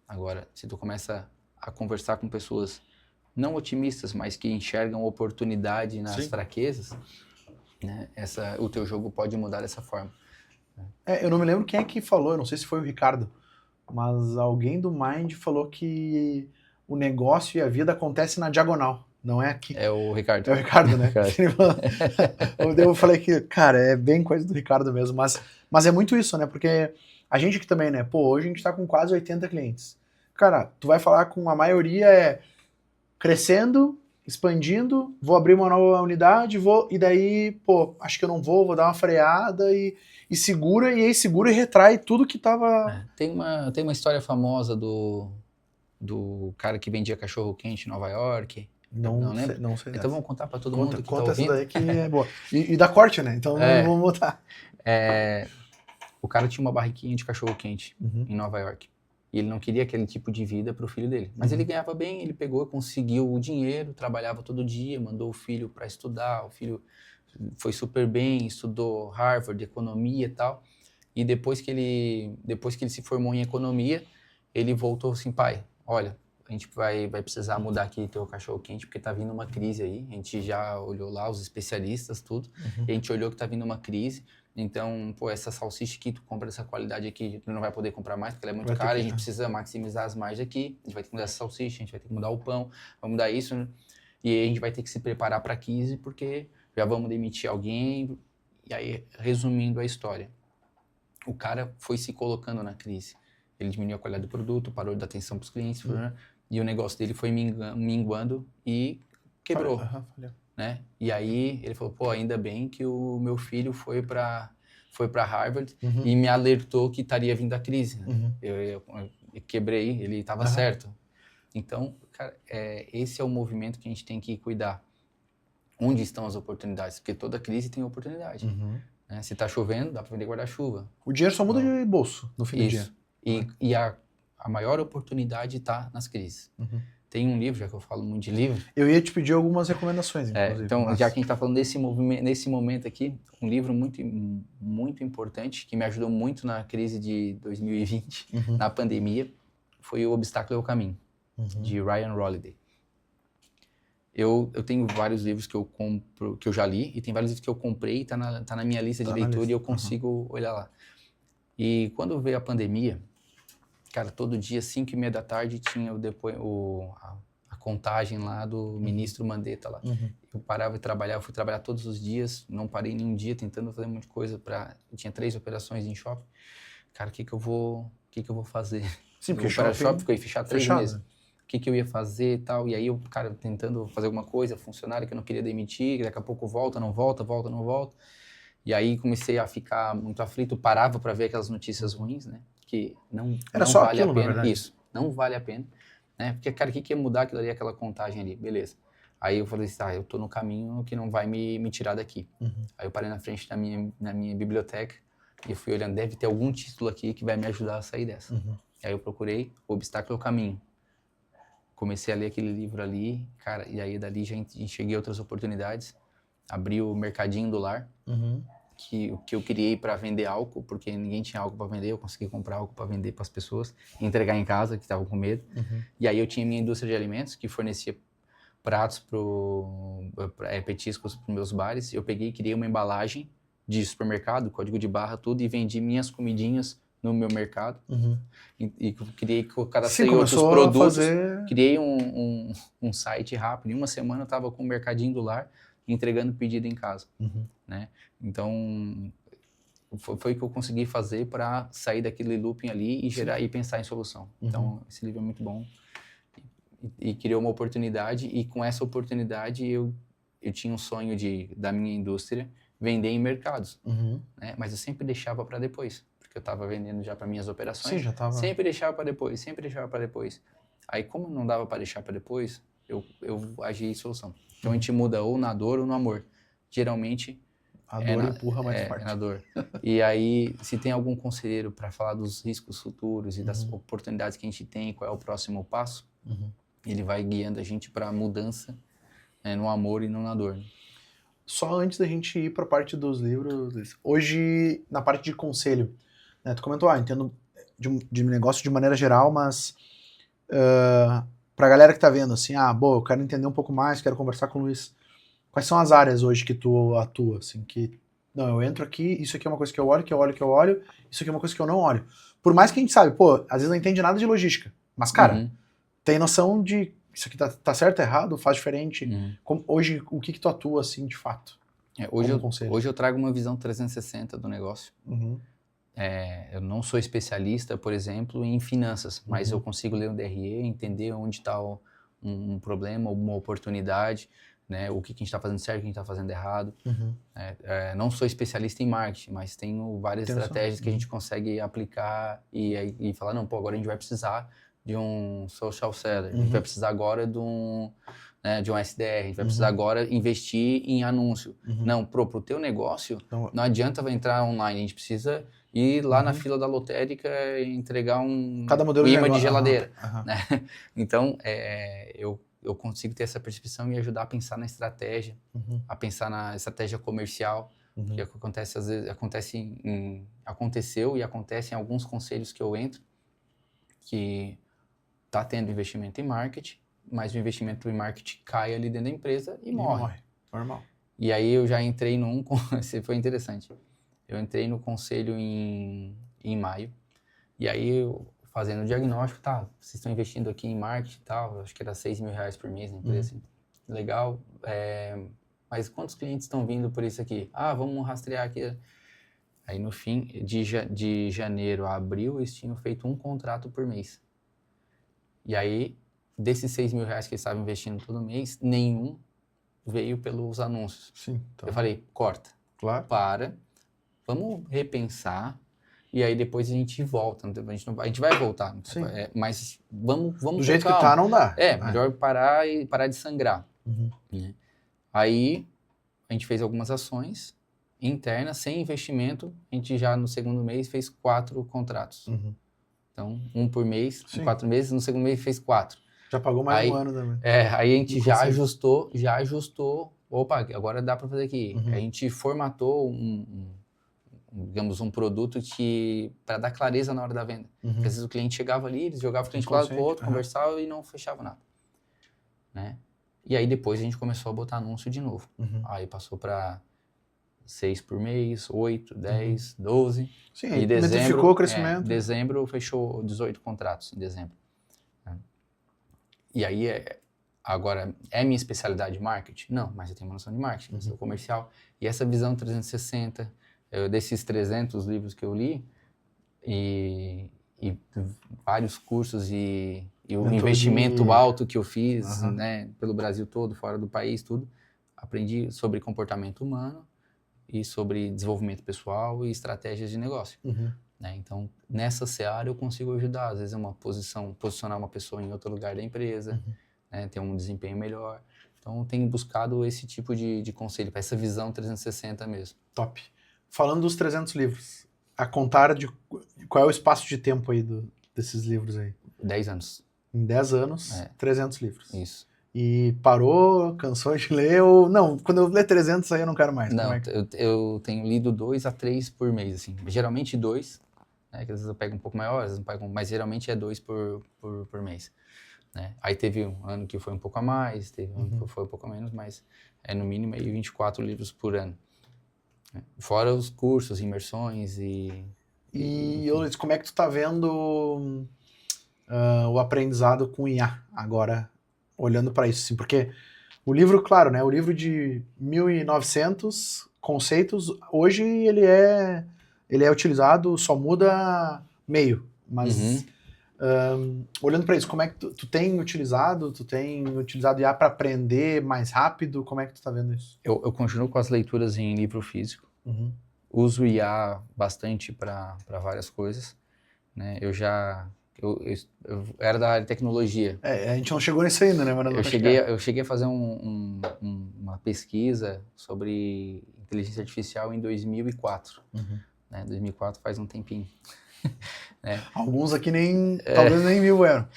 Agora, se tu começa a conversar com pessoas não otimistas, mas que enxergam oportunidade nas fraquezas, né, o teu jogo pode mudar dessa forma. Eu não me lembro quem é que falou, eu não sei se foi o Ricardo, mas alguém do Mind falou que o negócio e a vida acontecem na diagonal, não é aqui. É o Ricardo. É o Ricardo, né? Eu falei que, cara, é bem coisa do Ricardo mesmo, mas é muito isso, né? Porque a gente aqui também, né? Hoje a gente tá com quase 80 clientes. Cara, tu vai falar com a maioria crescendo, expandindo, vou abrir uma nova unidade, e daí, acho que eu não vou dar uma freada e segura, e aí segura e retrai tudo que tava... Tem uma história famosa do cara que vendia cachorro-quente em Nova York. Não lembro? Não sei. Então vamos contar para todo mundo que conta tá ouvindo. Essa daí que é boa. E dá corte, né? Então vamos botar. O cara tinha uma barriquinha de cachorro-quente em Nova York. E ele não queria aquele tipo de vida para o filho dele. Mas ele ganhava bem, ele conseguiu o dinheiro, trabalhava todo dia, mandou o filho para estudar, o filho foi super bem, estudou Harvard, economia e tal. E depois que ele se formou em economia, ele voltou assim, pai, olha, a gente vai precisar mudar aqui teu cachorro-quente, porque tá vindo uma crise aí. A gente já olhou lá, os especialistas, tudo, e a gente olhou que tá vindo uma crise. Então, essa salsicha que tu compra dessa qualidade aqui, tu não vai poder comprar mais, porque ela é muito cara, a gente precisa maximizar as margens aqui, a gente vai ter que mudar essa salsicha, a gente vai ter que mudar o pão, vamos mudar isso, né? E aí a gente vai ter que se preparar para a crise, porque já vamos demitir alguém. E aí, resumindo a história, o cara foi se colocando na crise. Ele diminuiu a qualidade do produto, parou de dar atenção para os clientes, e o negócio dele foi minguando e quebrou. Né? E aí ele falou, ainda bem que o meu filho foi para Harvard e me alertou que estaria vindo a crise. Né? Eu quebrei, ele estava certo. Então, cara, esse é o movimento que a gente tem que cuidar. Onde estão as oportunidades? Porque toda crise tem oportunidade. Né? Se está chovendo, dá para vender guarda-chuva. O dinheiro só muda de bolso no fim do dia. E a maior oportunidade está nas crises. tem um livro, já que eu falo muito de livro. Eu ia te pedir algumas recomendações, inclusive. Então, já que a gente está falando nesse momento aqui, um livro muito, muito importante, que me ajudou muito na crise de 2020, na pandemia, foi O Obstáculo é o Caminho, de Ryan Holiday. Eu tenho vários livros que eu compro, que eu já li, e tem vários livros que eu comprei, tá na minha lista de leitura e eu consigo olhar lá. E quando veio a pandemia, cara, todo dia, 5:30 da tarde, tinha a contagem lá do ministro Mandetta lá. Eu parava de trabalhar, eu fui trabalhar todos os dias, não parei nenhum dia, tentando fazer um monte de coisa eu tinha 3 operações em shopping. Cara, o que que eu vou fazer? Sim, porque o shopping ficou fechado 3 meses. Né? O que que eu ia fazer e tal. E aí eu, cara, tentando fazer alguma coisa, funcionário que eu não queria demitir, daqui a pouco volta, não volta. E aí comecei a ficar muito aflito, parava para ver aquelas notícias ruins, né? Que não só vale aquilo, a pena. na verdade. Isso, não vale a pena. Né? Porque, cara, o que ia mudar aquilo ali, aquela contagem ali? Beleza. Aí eu falei assim, eu tô no caminho que não vai me tirar daqui. Aí eu parei na frente da minha biblioteca e eu fui olhando, deve ter algum título aqui que vai me ajudar a sair dessa. Aí eu procurei O Obstáculo é o Caminho. Comecei a ler aquele livro ali, cara, e aí dali já enxerguei outras oportunidades. Abri o Mercadinho do Lar, que eu criei para vender álcool, porque ninguém tinha álcool para vender, eu consegui comprar álcool para vender para as pessoas, entregar em casa, que estavam com medo. E aí eu tinha minha indústria de alimentos, que fornecia pratos, petiscos para meus bares. Eu peguei e criei uma embalagem de supermercado, código de barra, tudo, e vendi minhas comidinhas no meu mercado. E criei, cadastrei outros produtos, criei um site rápido. Em uma semana eu estava com o Mercadinho do Lar, entregando pedido em casa. Né? Então, foi o que eu consegui fazer para sair daquele looping ali e pensar em solução. Então, esse livro é muito bom. E criou uma oportunidade, e com essa oportunidade eu tinha um sonho da minha indústria vender em mercados. Né? Mas eu sempre deixava para depois, porque eu estava vendendo já para minhas operações. Sim, já tava... Sempre deixava para depois. Aí, como não dava para deixar para depois, eu agi em solução. Então, a gente muda ou na dor ou no amor. Geralmente... A dor empurra mais forte. É na dor. E aí, se tem algum conselheiro para falar dos riscos futuros e das oportunidades que a gente tem, qual é o próximo passo, ele vai guiando a gente para a mudança, né, no amor e não na dor. Só antes da gente ir para a parte dos livros, hoje, na parte de conselho, né, tu comentou, entendo de negócio de maneira geral, mas para a galera que tá vendo, assim, eu quero entender um pouco mais, quero conversar com o Luiz. Quais são as áreas hoje que tu atua, assim, que, não, eu entro aqui, isso aqui é uma coisa que eu olho, isso aqui é uma coisa que eu não olho. Por mais que a gente sabe, às vezes não entende nada de logística, mas, cara, tem noção de isso aqui tá certo, errado, faz diferente. Hoje, o que tu atua, assim, de fato? Hoje eu trago uma visão 360 do negócio. Eu não sou especialista, por exemplo, em finanças, mas eu consigo ler o DRE, entender onde está um problema, uma oportunidade, né, o que a gente está fazendo certo, o que a gente está fazendo errado. Não sou especialista em marketing, mas tenho várias estratégias que a gente consegue aplicar e falar, não, agora a gente vai precisar de um social seller, a gente vai precisar agora de um SDR, a gente vai precisar agora investir em anúncio. Não, pro teu negócio, não adianta vai entrar online, a gente precisa ir lá na fila da lotérica e entregar um imã de geladeira. Né? Então, eu consigo ter essa percepção e ajudar a pensar na estratégia, a pensar na estratégia comercial, que acontece, às vezes, aconteceu e acontece em alguns conselhos que eu entro, que está tendo investimento em marketing, mas o investimento em marketing cai ali dentro da empresa e morre. Normal. E aí eu já entrei esse foi interessante, eu entrei no conselho em maio, e aí fazendo o diagnóstico, vocês estão investindo aqui em marketing e tal, acho que era R$6.000 por mês na empresa, legal, mas quantos clientes estão vindo por isso aqui? Vamos rastrear aqui. Aí no fim, de janeiro a abril, eles tinham feito um contrato por mês. E aí, desses R$6.000 que eles estavam investindo todo mês, nenhum veio pelos anúncios. Sim, Eu falei, corta, vamos repensar, e aí depois a gente volta. A gente vai voltar, mas vamos do jeito que tá, não dá. Melhor parar de sangrar. Né? Aí a gente fez algumas ações internas, sem investimento, a gente já no segundo mês fez 4 contratos. Então, um por mês, em 4 meses, no segundo mês fez 4. Já pagou mais Aí, um ano também. aí a gente No já conceito. ajustou. Opa, agora dá para fazer aqui. Uhum. A gente formatou digamos, um produto que para dar clareza na hora da venda. Porque às vezes o cliente chegava ali, eles jogavam o cliente de um lado para o outro, conversava e não fechava nada. Né? E aí depois a gente começou a botar anúncio de novo. Aí passou para 6 por mês, 8, 10, 12. Sim, e metrificou o crescimento. Dezembro fechou 18 contratos em dezembro. Né? E aí, agora, é minha especialidade marketing? Não, mas eu tenho uma noção de marketing, eu sou comercial. E essa visão 360, desses 300 livros que eu li, e vários cursos e o investimento alto que eu fiz, né, pelo Brasil todo, fora do país, tudo, aprendi sobre comportamento humano e sobre desenvolvimento pessoal e estratégias de negócio. Né? Então, nessa seara eu consigo ajudar, às vezes é uma posicionar uma pessoa em outro lugar da empresa, né, ter um desempenho melhor. Então, eu tenho buscado esse tipo de conselho, para essa visão 360 mesmo. Top. Falando dos 300 livros, a contar de qual é o espaço de tempo aí desses livros aí? 10 anos. Em 10 anos, 300 livros. Isso. E parou, cansou de ler ou... Não, quando eu ler 300 aí eu não quero mais. Não, eu tenho lido 2 a 3 por mês, assim. Geralmente 2, né, que às vezes eu pego um pouco maior, às vezes eu pego, mas geralmente é 2 por mês. Né? Aí teve um ano que foi um pouco a mais, teve um ano que foi um pouco a menos, mas é no mínimo aí 24 livros por ano. Fora os cursos, imersões e como é que tu tá vendo o aprendizado com IA agora, olhando para isso? Assim, porque o livro, claro, né? O livro de 1900 conceitos, hoje ele é utilizado, só muda meio. Mas olhando para isso, como é que tu tem utilizado? Tu tem utilizado IA para aprender mais rápido? Como é que tu tá vendo isso? Eu continuo com as leituras em livro físico. Uso IA bastante para várias coisas. Né? Eu era da área de tecnologia. A gente não chegou nisso ainda, né? Eu cheguei a fazer uma pesquisa sobre inteligência artificial em 2004. Né? 2004 faz um tempinho. Né? Alguns aqui talvez nem 1000 eram.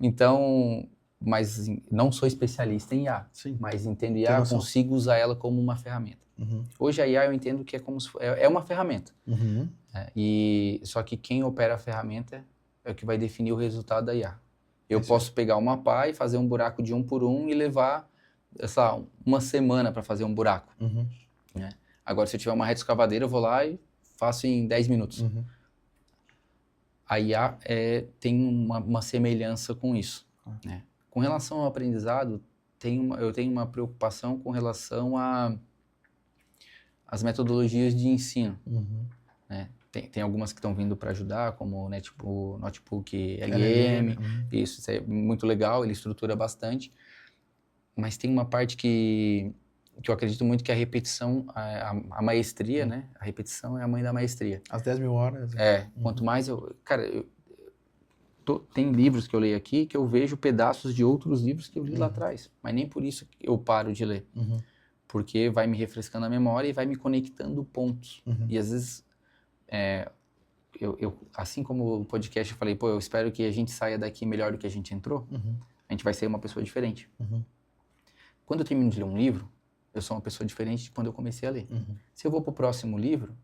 Então, mas não sou especialista em IA, mas entendo IA, consigo usar ela como uma ferramenta. Hoje a IA eu entendo que é como se é uma ferramenta. Só que quem opera a ferramenta é o que vai definir o resultado da IA. Eu posso pegar uma pá e fazer um buraco de 1 por 1 e levar uma semana para fazer um buraco. Né? Agora, se eu tiver uma reta escavadeira, eu vou lá e faço em 10 minutos. A IA tem uma semelhança com isso. Né? Com relação ao aprendizado, eu tenho uma preocupação com relação às metodologias de ensino. Né? Tem algumas que estão vindo para ajudar, como o Notebook LM. Isso é muito legal, ele estrutura bastante. Mas tem uma parte que eu acredito muito que é a repetição, a maestria, né? A repetição é a mãe da maestria. As 10.000 horas. Quanto mais tem livros que eu leio aqui que eu vejo pedaços de outros livros que eu li lá atrás. Mas nem por isso eu paro de ler. Porque vai me refrescando a memória e vai me conectando pontos. E às vezes, assim como o podcast eu falei, eu espero que a gente saia daqui melhor do que a gente entrou. A gente vai ser uma pessoa diferente. Quando eu termino de ler um livro, eu sou uma pessoa diferente de quando eu comecei a ler. Se eu vou para o próximo livro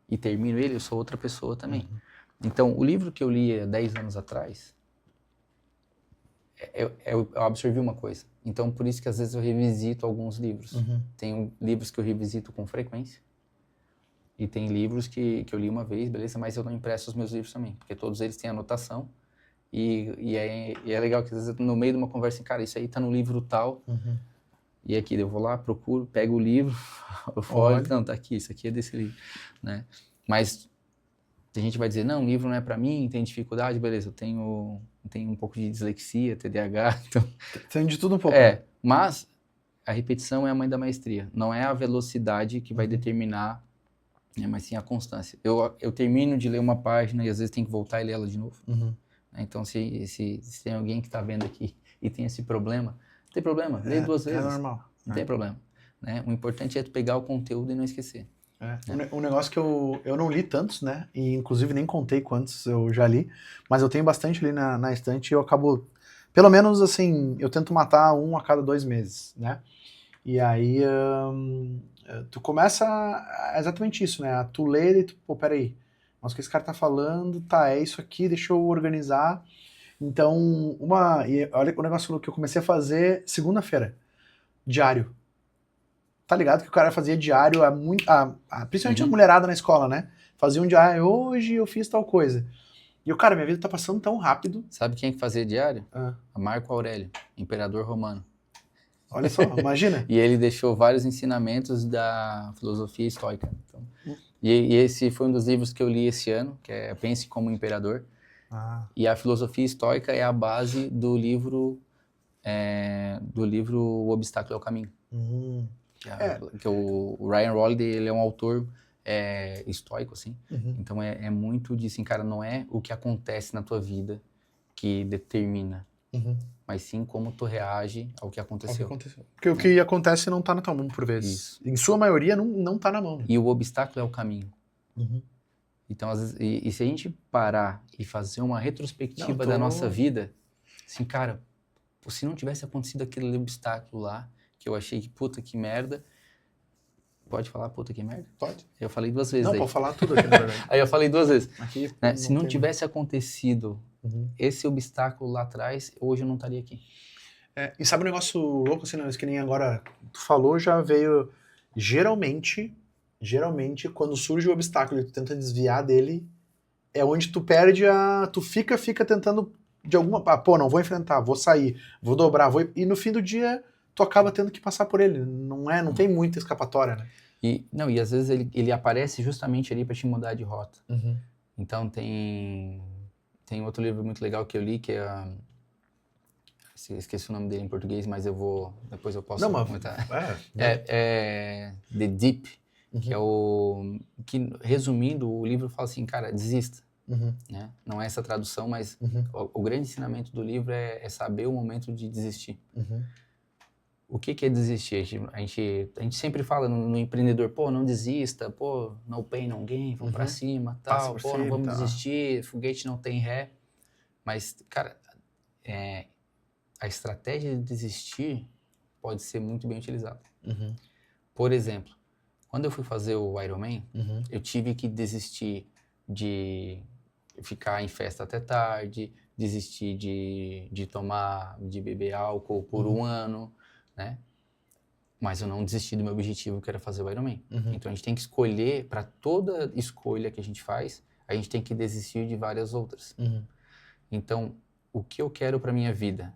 e termino ele, eu sou outra pessoa também. Então, o livro que eu li há 10 anos atrás, eu absorvi uma coisa. Então, por isso que às vezes eu revisito alguns livros. Tem livros que eu revisito com frequência. E tem livros que eu li uma vez, beleza, mas eu não impresso os meus livros também. Porque todos eles têm anotação. E é legal que às vezes no meio de uma conversa, cara, isso aí tá no livro tal. E aqui, eu vou lá, procuro, pego o livro, eu falo, não, tá aqui, isso aqui é desse livro. Né? Mas a gente vai dizer, não, o livro não é para mim, tem dificuldade, beleza, eu tenho um pouco de dislexia, TDAH, então... Tem de tudo um pouco. Mas a repetição é a mãe da maestria, não é a velocidade que vai determinar, né, mas sim a constância. Eu termino de ler uma página e às vezes tem que voltar e ler ela de novo. Então, se tem alguém que está vendo aqui e tem esse problema, não tem problema, lê 2 vezes. É normal. Não tem problema. Né? O importante é tu pegar o conteúdo e não esquecer. Um negócio que eu não li tantos, né? E inclusive nem contei quantos eu já li, mas eu tenho bastante ali na estante e eu acabo Pelo menos, assim, eu tento matar um a cada 2 meses, né? E aí tu começa exatamente isso, né? A tu ler e tu, pô, peraí, mas o que esse cara tá falando, tá, é isso aqui, deixa eu organizar. Então, e olha o negócio que eu comecei a fazer segunda-feira, diário. Tá ligado que o cara fazia diário, principalmente a mulherada na escola, né? Fazia um diário, hoje eu fiz tal coisa. E eu, cara, minha vida tá passando tão rápido. Sabe quem que fazia diário? Ah, A Marco Aurélio, imperador romano. olha só, imagina. E ele deixou vários ensinamentos da filosofia estoica. Então, e esse foi um dos livros que eu li esse ano, que é Pense como Imperador. E a filosofia estoica é a base do livro O Obstáculo é o Caminho. Que o Ryan Holiday, ele é um autor estoico, assim. Então é muito disso, assim, cara, não é o que acontece na tua vida que determina, mas sim como tu reage ao que aconteceu. Porque o que acontece não tá na tua mão, por vezes. Isso. Em sua maioria, não tá na mão. Né? E o obstáculo é o caminho. Então, às vezes, e se a gente parar e fazer uma retrospectiva da nossa vida, assim, cara, se não tivesse acontecido aquele obstáculo lá, que eu achei que puta que merda, pode falar puta que merda? Pode. Eu falei 2 vezes. Não, pode falar tudo aqui, na verdade. Aí eu falei 2 vezes. Aqui, né? Se não tivesse acontecido esse obstáculo lá atrás, hoje eu não estaria aqui. E sabe um negócio louco, assim, que nem agora tu falou, já veio, geralmente, quando surge o obstáculo e tu tenta desviar dele, é onde tu perde tu fica tentando de alguma, pô, não vou enfrentar, vou sair, vou dobrar, e no fim do dia tu acaba tendo que passar por ele, não tem muita escapatória, né? E às vezes ele aparece justamente ali para te mudar de rota. Então tem outro livro muito legal que eu li, que é esqueci o nome dele em português, mas depois eu posso comentar. The Deep, que é que, resumindo, o livro fala assim, cara, desista. Né? Não é essa tradução, mas o grande ensinamento do livro é saber o momento de desistir. O que é desistir? A gente sempre fala no empreendedor, pô, não desista, pô, no pain, no gain, vamos pra cima, tal, pô, não vamos desistir, foguete não tem ré. Mas, cara, a estratégia de desistir pode ser muito bem utilizada. Por exemplo, quando eu fui fazer o Ironman, eu tive que desistir de ficar em festa até tarde, desistir de beber álcool por 1 ano, né? Mas eu não desisti do meu objetivo, que era fazer o Ironman. Então a gente tem que escolher, para toda escolha que a gente faz, a gente tem que desistir de várias outras. Então, o que eu quero para minha vida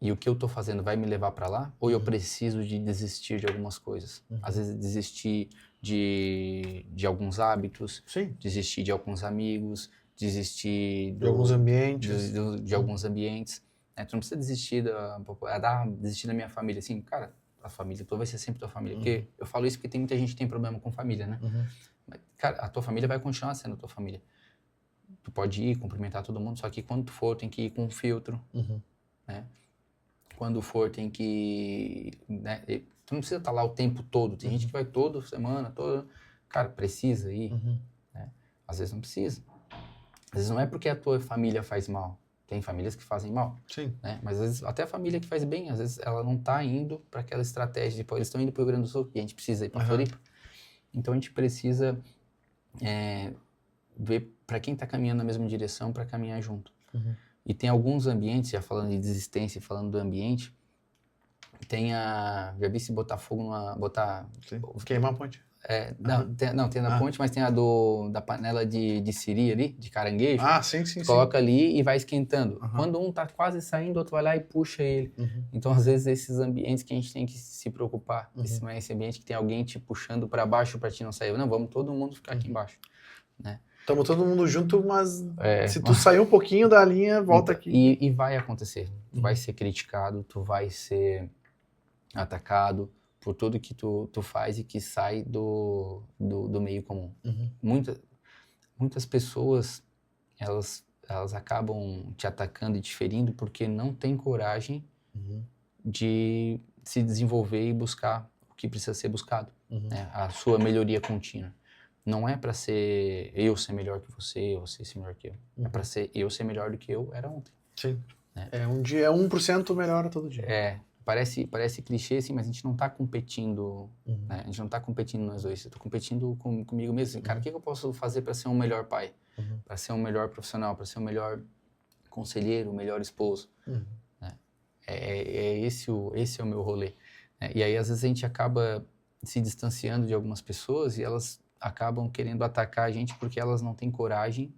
e o que eu tô fazendo vai me levar para lá? Ou eu preciso de desistir de algumas coisas? Às vezes desistir de alguns hábitos, desistir de alguns amigos, desistir de alguns ambientes. De alguns ambientes. Tu não precisa desistir desistir da minha família. Assim, cara, a família tua vai ser sempre tua família. Porque eu falo isso porque tem muita gente que tem problema com família, né? Mas, cara, a tua família vai continuar sendo a tua família. Tu pode ir, cumprimentar todo mundo, só que quando tu for, tem que ir com um filtro, né? Quando for, tem que... Né? Tu não precisa estar lá o tempo todo. Tem gente que vai toda semana, Cara, precisa ir. Né? Às vezes não precisa. Às vezes não é porque a tua família faz mal. Tem famílias que fazem mal. Né? Mas às vezes até a família que faz bem, às vezes ela não está indo para aquela estratégia. Tipo, eles estão indo para o Rio Grande do Sul e a gente precisa ir para Floripa. Então a gente precisa ver para quem está caminhando na mesma direção, para caminhar junto. E tem alguns ambientes, já falando de desistência e falando do ambiente, já vi se botar fogo Queimar a ponte. Tem a da ponte, mas tem da panela de siri ali, de caranguejo. Sim. Coloca ali e vai esquentando. Quando um tá quase saindo, o outro vai lá e puxa ele. Então, às vezes, esses ambientes que a gente tem que se preocupar. Esse ambiente que tem alguém te puxando para baixo para ti não sair. Não, vamos todo mundo ficar aqui embaixo. Né? Estamos todo mundo junto, mas se tu sair um pouquinho da linha, volta aqui. E vai acontecer. Tu vai ser criticado, tu vai ser atacado por tudo que tu faz e que sai do meio comum. Muitas pessoas, elas acabam te atacando e te ferindo porque não tem coragem de se desenvolver e buscar o que precisa ser buscado. Né? A sua melhoria contínua. Não é para eu ser melhor que você ser melhor que eu. É para eu ser melhor do que eu era ontem. Sim. Né? É um dia, 1% melhora todo dia. Parece clichê, assim, mas a gente não tá competindo, né? A gente não tá competindo nós dois, eu tô competindo comigo mesmo. Assim, cara, o que eu posso fazer para ser um melhor pai? Para ser um melhor profissional, para ser um melhor conselheiro, um melhor esposo? Né? Esse é o meu rolê. Né? E aí, às vezes, a gente acaba se distanciando de algumas pessoas e elas acabam querendo atacar a gente porque elas não têm coragem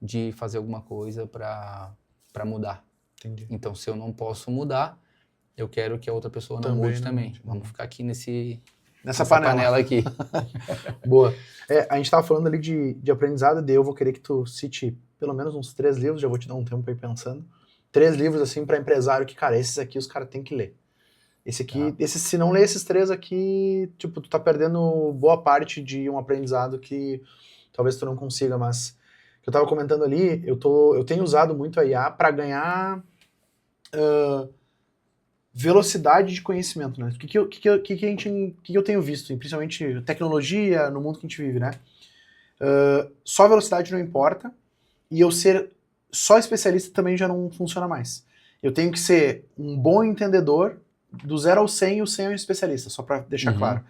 de fazer alguma coisa para mudar. Entendi. Então, se eu não posso mudar, eu quero que a outra pessoa não mude também. Vamos ficar aqui nessa panela aqui. Boa. A gente tava falando ali de aprendizado, daí eu vou querer que tu cite pelo menos uns 3 livros, já vou te dar um tempo aí pensando. 3 livros, assim, para empresário que, cara, esses aqui os caras têm que ler. Esse aqui, se não ler esses 3 aqui, tipo, tu tá perdendo boa parte de um aprendizado que talvez tu não consiga, mas que eu tava comentando ali, eu tenho usado muito a IA para ganhar velocidade de conhecimento, né? O que eu tenho visto, principalmente tecnologia, no mundo que a gente vive, né? Só velocidade não importa, e eu ser só especialista também já não funciona mais. Eu tenho que ser um bom entendedor do 0 ao 100, e o 100 é um especialista, só para deixar claro.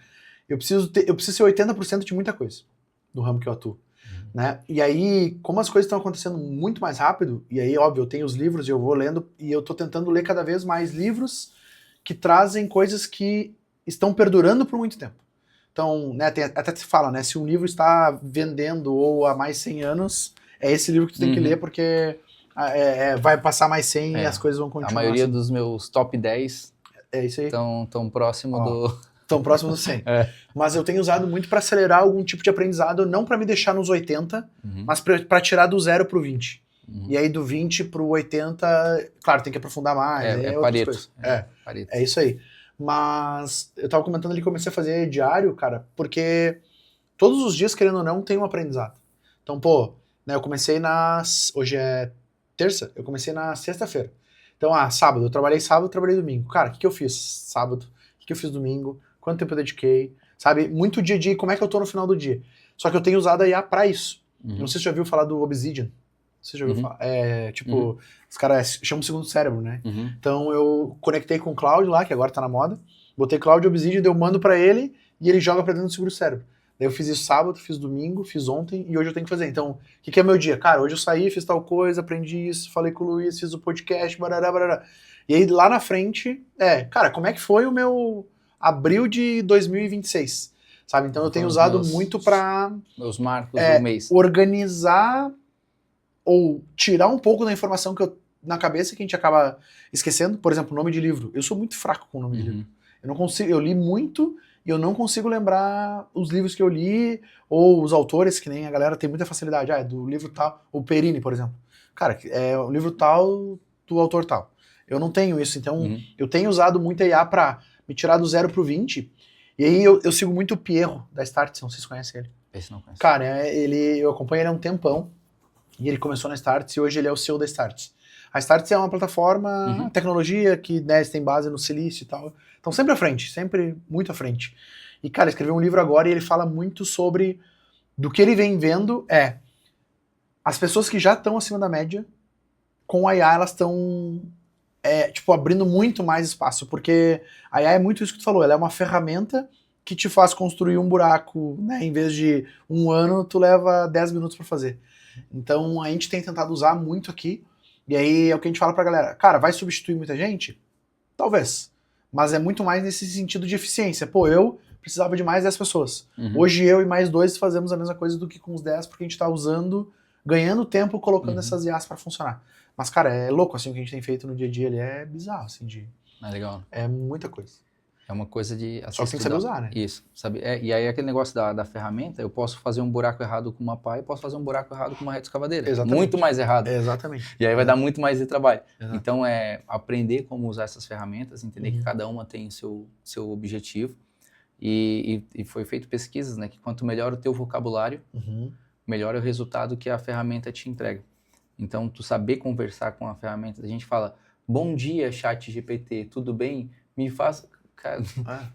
Eu preciso ser 80% de muita coisa, do ramo que eu atuo. Né? E aí, como as coisas estão acontecendo muito mais rápido, e aí, óbvio, eu tenho os livros e eu vou lendo, e eu tô tentando ler cada vez mais livros que trazem coisas que estão perdurando por muito tempo. Então, né, até se fala, né, se um livro está vendendo ou há mais 100 anos, é esse livro que tu tem que ler, porque vai passar mais 100 e as coisas vão continuar. A maioria assim. dos meus top 10 estão próximo do... Estão próximos do 100. Mas eu tenho usado muito para acelerar algum tipo de aprendizado, não para me deixar nos 80, mas para tirar do 0 pro 20. E aí do 20 pro 80, claro, tem que aprofundar mais. Pareto. Pareto. É isso aí. Mas eu tava comentando ali que comecei a fazer diário, cara, porque todos os dias, querendo ou não, tem um aprendizado. Então, né, eu comecei hoje é terça, eu comecei na sexta-feira. Então, sábado, eu trabalhei sábado, trabalhei domingo. Cara, o que eu fiz sábado? O que eu fiz domingo? Quanto tempo eu dediquei? Sabe? Muito dia a dia, como é que eu tô no final do dia. Só que eu tenho usado a IA pra isso. Não sei se você já ouviu falar do Obsidian. Você já ouviu falar? Os caras chamam o segundo cérebro, né? Então eu conectei com o Cloud lá, que agora tá na moda. Botei Cloud Obsidian, eu mando pra ele e ele joga pra dentro do segundo cérebro. Daí eu fiz isso sábado, fiz domingo, fiz ontem e hoje eu tenho que fazer. Então, o que é meu dia? Cara, hoje eu saí, fiz tal coisa, aprendi isso, falei com o Luiz, fiz o podcast, barará, barará. E aí lá na frente, cara, como é que foi o meu abril de 2026? Sabe? Então eu tenho usado muito pra... Meus marcos do mês. Organizar ou tirar um pouco da informação que eu na cabeça que a gente acaba esquecendo. Por exemplo, nome de livro. Eu sou muito fraco com o nome de livro. Eu não consigo, eu li muito e eu não consigo lembrar os livros que eu li ou os autores, que nem a galera tem muita facilidade. Do livro tal, o Perini, por exemplo. Cara, é o livro tal do autor tal. Eu não tenho isso, então eu tenho usado muito a IA pra me tirar do 0 pro 20. E aí eu sigo muito o Pierro, da Startse, não sei se vocês conhecem ele. Esse não conheço. Cara, eu acompanho ele há um tempão, e ele começou na Startse e hoje ele é o CEO da Startse. A Startse é uma plataforma, tecnologia que, né, tem base no silício e tal. Então sempre à frente, sempre muito à frente. E, cara, escreveu um livro agora e ele fala muito sobre, do que ele vem vendo as pessoas que já estão acima da média, com a IA elas estão... abrindo muito mais espaço, porque a IA é muito isso que tu falou, ela é uma ferramenta que te faz construir um buraco, né, em vez de 1 ano, tu leva 10 minutos para fazer. Então, a gente tem tentado usar muito aqui, e aí é o que a gente fala pra galera, cara, vai substituir muita gente? Talvez, mas é muito mais nesse sentido de eficiência. Eu precisava de mais 10 pessoas. Hoje eu e mais 2 fazemos a mesma coisa do que com os 10, porque a gente tá usando, ganhando tempo, colocando essas IAs para funcionar. Mas, cara, é louco, assim, o que a gente tem feito no dia a dia, ele é bizarro, assim, É legal. É muita coisa. É uma coisa de... Só que tem que saber usar, né? Isso. Sabe? E aí aquele negócio da ferramenta, eu posso fazer um buraco errado com uma pá e posso fazer um buraco errado com uma reta escavadeira. Exatamente. Muito mais errado. Exatamente. E aí vai dar muito mais de trabalho. Exato. Então, aprender como usar essas ferramentas, entender que cada uma tem o seu objetivo. E foi feito pesquisas, né? Que quanto melhor o teu vocabulário, melhor é o resultado que a ferramenta te entrega. Então, tu saber conversar com a ferramenta, a gente fala, bom dia, ChatGPT, tudo bem? Me faz... Cara,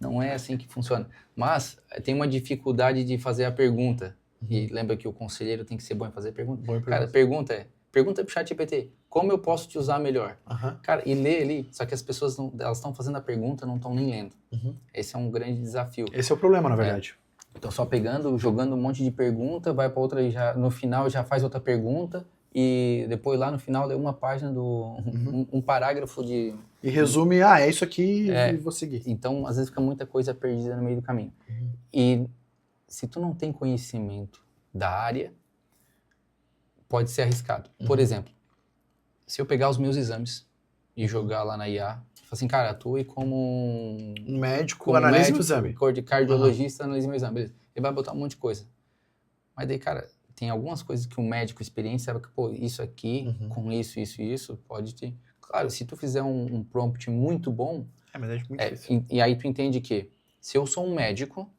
não é assim que funciona. Mas tem uma dificuldade de fazer a pergunta. E lembra que o conselheiro tem que ser bom em fazer pergunta? Cara, a pergunta Pergunta pro ChatGPT, como eu posso te usar melhor? Aham. Cara, e lê ali, só que as pessoas elas estão fazendo a pergunta, não estão nem lendo. Uhum. Esse é um grande desafio. Esse é o problema, na verdade. Então só pegando, jogando um monte de pergunta, vai para outra e já, no final já faz outra pergunta e depois lá no final lê uma página um parágrafo de... E resume, é isso aqui e vou seguir. Então, às vezes fica muita coisa perdida no meio do caminho. E se tu não tem conhecimento da área, pode ser arriscado. Por exemplo, se eu pegar os meus exames e jogar lá na IA, falar assim, cara, atue como um médico, analise o exame. Cardiologista, analise meu exame. Beleza. Ele vai botar um monte de coisa. Mas daí, cara, tem algumas coisas que um médico experiente sabe que, pô, isso aqui, com isso, pode ter... Claro, se tu fizer um prompt muito bom... mas é muito difícil. E aí tu entende que, se eu sou um médico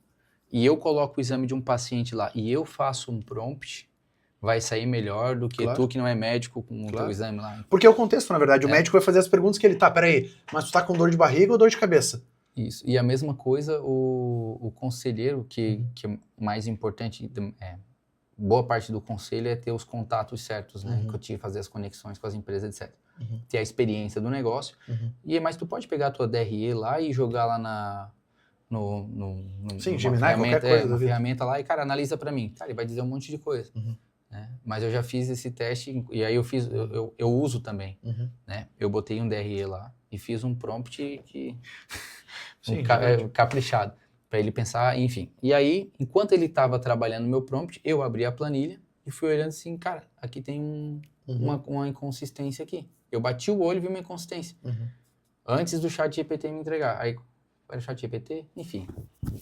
e eu coloco o exame de um paciente lá e eu faço um prompt, vai sair melhor do que tu que não é médico com o teu exame lá. Porque é o contexto, na verdade. O médico vai fazer as perguntas que ele peraí, mas tu tá com dor de barriga ou dor de cabeça? Isso. E a mesma coisa o conselheiro, que é mais importante, boa parte do conselho é ter os contatos certos, né? Que fazer as conexões com as empresas, etc. Ter a experiência do negócio. Mas tu pode pegar a tua DRE lá e jogar lá Sim, Gemini, qualquer coisa. Uma ferramenta lá e, cara, analisa pra mim. Cara, ele vai dizer um monte de coisa. Né? Mas eu já fiz esse teste e aí eu uso também. Né? Eu botei um DRE lá e fiz um prompt caprichado para ele pensar, enfim. E aí, enquanto ele estava trabalhando no meu prompt, eu abri a planilha e fui olhando assim, cara, aqui tem uma inconsistência aqui. Eu bati o olho e vi uma inconsistência. Antes do ChatGPT me entregar. Aí, era o ChatGPT? Enfim,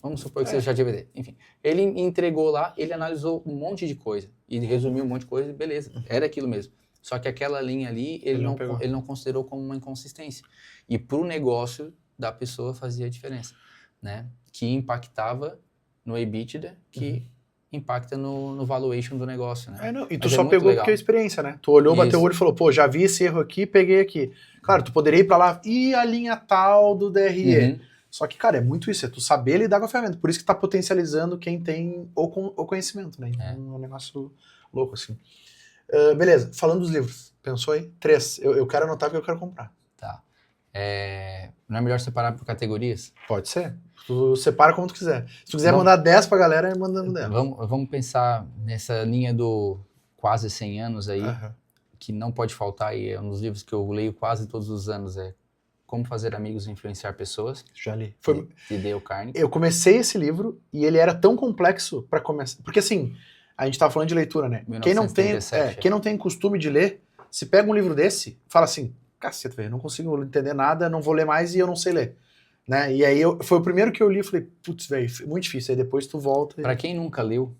vamos supor que seja o ChatGPT. Enfim, ele entregou lá, ele analisou um monte de coisa e resumiu um monte de coisa e beleza, era aquilo mesmo. Só que aquela linha ali, ele não considerou como uma inconsistência. E pro negócio da pessoa fazia diferença, né? Que impactava no EBITDA, que impacta no valuation do negócio, né? E tu só pegou porque é experiência, né? Tu olhou, bateu o olho e falou, pô, já vi esse erro aqui, peguei aqui. Claro, tu poderia ir pra lá, e a linha tal do DRE. Só que, cara, é muito isso, é tu saber lidar com a ferramenta. Por isso que tá potencializando quem tem o conhecimento, né? Então é um negócio louco, assim. Beleza, falando dos livros, pensou aí? 3. Eu quero anotar porque eu quero comprar. Tá. Não é melhor separar por categorias? Pode ser. Tu separa como tu quiser. Se tu quiser mandar 10 pra galera, manda no dela. Vamos pensar nessa linha do quase 100 anos aí, que não pode faltar, e é um dos livros que eu leio quase todos os anos, Como Fazer Amigos e Influenciar Pessoas. Já li. De Dale Carnegie. Eu comecei esse livro e ele era tão complexo pra começar. Porque assim, a gente tava falando de leitura, né? 1937, quem não tem costume de ler, se pega um livro desse, fala assim, caceta, velho, eu não consigo entender nada, não vou ler mais e eu não sei ler. Né? E aí foi o primeiro que eu li e falei, putz, velho, muito difícil. Aí depois tu volta. Pra quem nunca leu,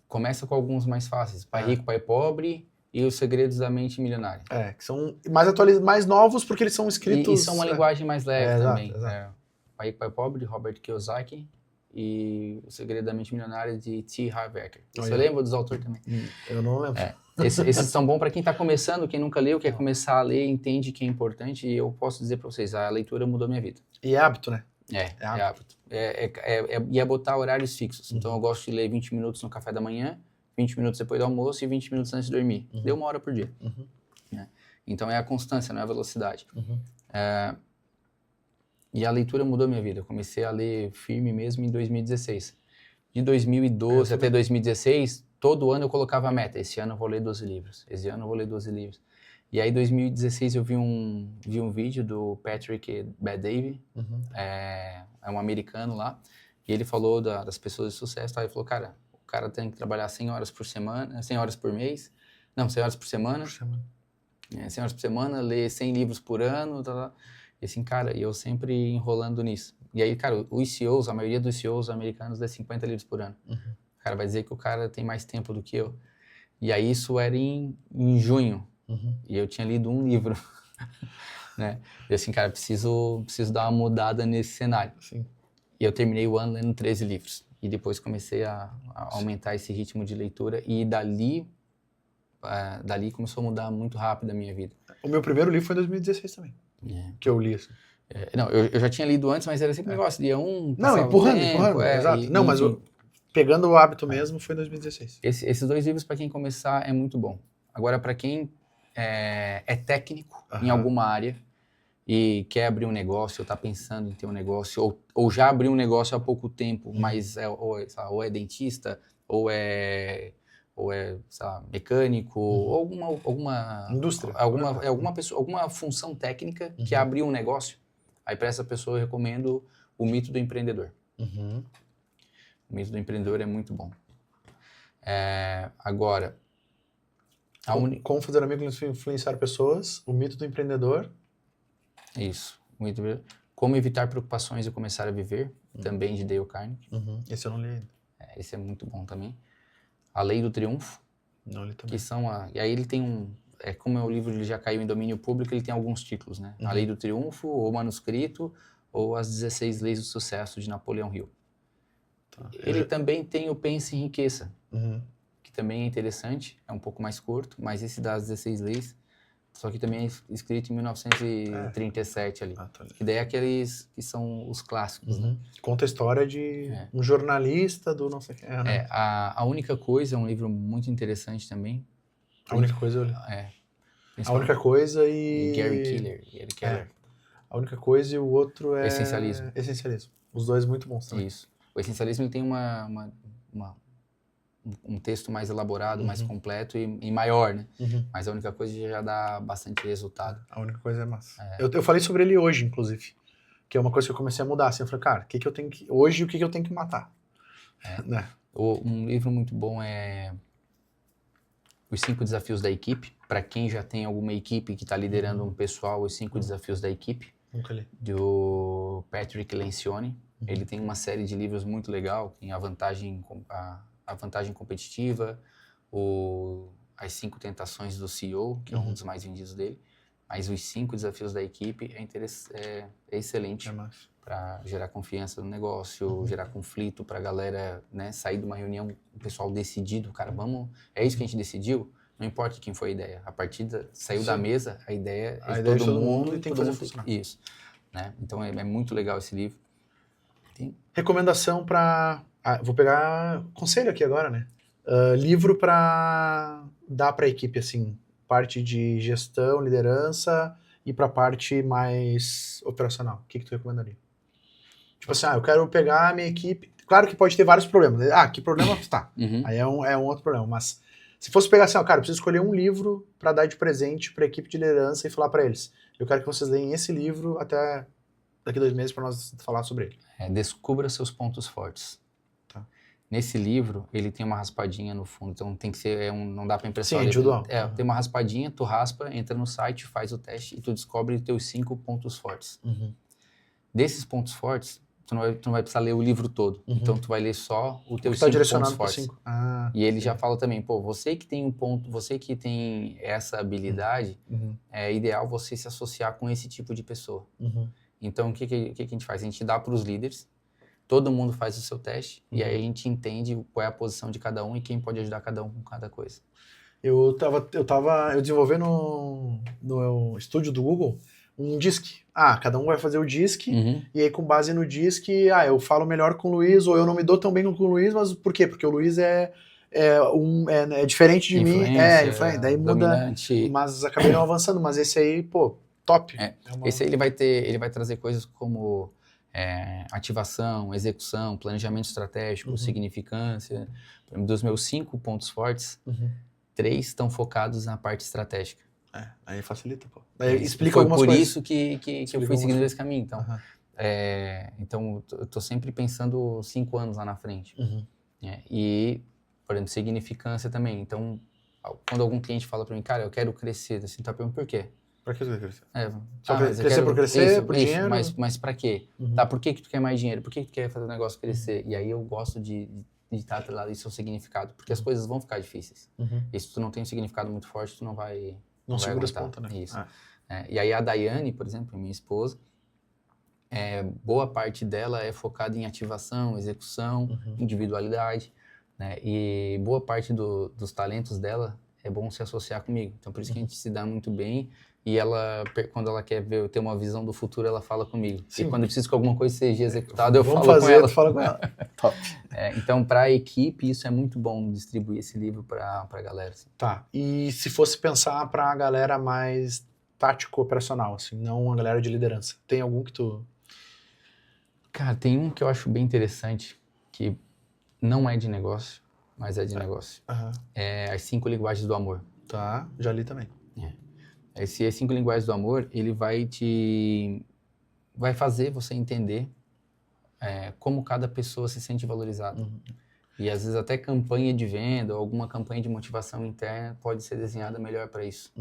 começa com alguns mais fáceis. Pai Rico, Pai Pobre e Os Segredos da Mente Milionária. Que são mais atualizados, mais novos, porque eles são escritos... E são uma linguagem mais leve também. Exato. Pai Rico, Pai Pobre, de Robert Kiyosaki, e O Segredo da Mente Milionária, de T. Harv Eker. Você lembra dos autores também? Eu não lembro. Esses são bons para quem está começando, quem nunca leu, quer começar a ler, entende que é importante, e eu posso dizer para vocês, a leitura mudou minha vida. E é hábito, né? É hábito. E é botar horários fixos. Então eu gosto de ler 20 minutos no café da manhã, 20 minutos depois do almoço e 20 minutos antes de dormir. Deu 1 hora por dia. Então é a constância, não é a velocidade. E a leitura mudou minha vida. Eu comecei a ler firme mesmo em 2016. De 2012 até 2016, todo ano eu colocava a meta. Esse ano eu vou ler 12 livros. Esse ano eu vou ler 12 livros. E aí, em 2016, eu vi um vídeo do Patrick Bet-David. É um americano lá. E ele falou das pessoas de sucesso. Ele falou, cara, o cara tem que trabalhar 100 horas por semana, 100 horas por mês. Não, 100 horas por semana. 100 horas por semana, ler 100 livros por ano. E assim, cara, eu sempre enrolando nisso. E aí, cara, os CEOs, a maioria dos CEOs americanos lê 50 livros por ano. O cara vai dizer que o cara tem mais tempo do que eu. E aí, isso era em junho. E eu tinha lido um livro. Né? E assim, cara, preciso dar uma mudada nesse cenário. Sim. E eu terminei o ano lendo 13 livros. E depois comecei a aumentar esse ritmo de leitura. E dali começou a mudar muito rápido a minha vida. O meu primeiro livro foi em 2016 também. Que eu li, assim. Não, eu já tinha lido antes, mas era sempre um negócio. Lia um... Não, empurrando, exato. Não, mas pegando o hábito mesmo, foi em 2016. Esses 2 livros, para quem começar, é muito bom. Agora, para quem é técnico em alguma área e quer abrir um negócio, ou está pensando em ter um negócio, ou já abriu um negócio há pouco tempo, mas ou é dentista, ou é sei lá, mecânico, ou alguma indústria, alguma pessoa, alguma função técnica que abriu um negócio. Aí para essa pessoa eu recomendo O Mito do Empreendedor. O Mito do Empreendedor é muito bom. Agora, como fazer amigos e influenciar pessoas, O Mito do Empreendedor. Isso. Como evitar preocupações e começar a viver, também de Dale Carnegie. Esse eu não li ainda. Esse é muito bom também. A Lei do Triunfo. Não li também. Que são e aí ele tem como o livro ele já caiu em domínio público, ele tem alguns títulos, né? A Lei do Triunfo, ou Manuscrito, ou As 16 Leis do Sucesso, de Napoleão Hill. Ele também tem o Pense e Enriqueça, que também é interessante, é um pouco mais curto, mas esse das 16 Leis, só que também é escrito em 1937 ali. Que daí é aqueles que são os clássicos, né? Conta a história de um jornalista do não sei o que. Né? A Única Coisa é um livro muito interessante também. A Única Coisa eu li. A Única Coisa e Gary Keller. A Única Coisa e o outro é... Essencialismo. Os dois muito bons também. Isso. O Essencialismo ele tem um texto mais elaborado, mais completo e maior, né? Mas A Única Coisa já dá bastante resultado. A Única Coisa é massa. Eu falei sobre ele hoje, inclusive. Que é uma coisa que eu comecei a mudar. Assim, eu falei, cara, hoje o que eu tenho que matar? Né? Um livro muito bom é Os 5 Desafios da Equipe. Para quem já tem alguma equipe que está liderando um pessoal, Os 5 Desafios da Equipe. Nunca li. Do Patrick Lencioni. Ele tem uma série de livros muito legal. Tem a vantagem competitiva, As 5 Tentações do CEO, que é um dos mais vendidos dele. Mas Os 5 Desafios da Equipe é excelente para gerar confiança no negócio, gerar conflito para a galera, né, sair de uma reunião, o pessoal decidido, cara, é isso que a gente decidiu? Não importa quem foi a ideia. A partida saiu da mesa, a ideia é de todo mundo e tem que fazer funcionar. Isso. Né? Então é muito legal esse livro. Recomendação para... vou pegar conselho aqui agora, né? Livro para dar para a equipe, assim, parte de gestão, liderança e para a parte mais operacional. O que tu recomendaria? Tipo assim, eu quero pegar a minha equipe... Claro que pode ter vários problemas. Que problema tá? Aí é um outro problema, mas se fosse pegar assim, cara, eu preciso escolher um livro para dar de presente para a equipe de liderança e falar para eles, eu quero que vocês leem esse livro até daqui 2 meses para nós falar sobre ele. Descubra seus pontos fortes. Tá. Nesse livro, ele tem uma raspadinha no fundo, então tem que ser, não dá para impressar. Sim, individual. Tem uma raspadinha, tu raspa, entra no site, faz o teste e tu descobre os teus 5 pontos fortes. Desses pontos fortes, tu não vai precisar ler o livro todo. Então tu vai ler só os teus 5 pontos fortes. E ele já fala também, você que tem você que tem essa habilidade, é ideal você se associar com esse tipo de pessoa. Então o que a gente faz? A gente dá para os líderes, todo mundo faz o seu teste, e aí a gente entende qual é a posição de cada um e quem pode ajudar cada um com cada coisa. Eu desenvolvi no estúdio do Google um DISC. Cada um vai fazer o DISC, e aí com base no DISC, eu falo melhor com o Luiz, ou eu não me dou tão bem com o Luiz, mas por quê? Porque o Luiz é diferente de mim, daí muda, dominante. Mas acabei não avançando, mas esse aí, top. Esse aí ele vai trazer coisas como ativação, execução, planejamento estratégico, significância. Dos meus 5 pontos fortes, 3 estão focados na parte estratégica. Aí facilita, Daí explica algumas coisas. Por isso que eu fui seguindo esse caminho. Então, então eu tô sempre pensando 5 anos lá na frente. E, por exemplo, significância também. Então, quando algum cliente fala para mim, cara, eu quero crescer, assim, tá perguntando por quê? Pra que você quer crescer? Crescer por crescer, por dinheiro? Mas pra quê? Por que tu quer mais dinheiro? Por que tu quer fazer o negócio crescer? E aí eu gosto de estar atrelado isso ao significado, porque as coisas vão ficar difíceis. E se tu não tem um significado muito forte, tu não vai... Não segura as pontas, né? Isso. E aí a Daiane, por exemplo, minha esposa, boa parte dela é focada em ativação, execução, individualidade, né? E boa parte dos talentos dela é bom se associar comigo. Então, por isso que a gente se dá muito bem. E ela, quando ela quer ver, ter uma visão do futuro, ela fala comigo. Sim. E quando eu preciso que alguma coisa seja executada, eu Vamos falo fazer, com ela. tu fala com ela. Top. Então, para a equipe, isso é muito bom, distribuir esse livro para a galera. Assim. Tá. E se fosse pensar para a galera mais tático-operacional, assim, não a galera de liderança, tem algum que tu... Cara, tem um que eu acho bem interessante, que não é de negócio, mas é de negócio. É As 5 Linguagens do Amor. Tá, já li também. As 5 Linguagens do Amor, ele vai fazer você entender como cada pessoa se sente valorizada. E às vezes até campanha de venda ou alguma campanha de motivação interna pode ser desenhada melhor para isso.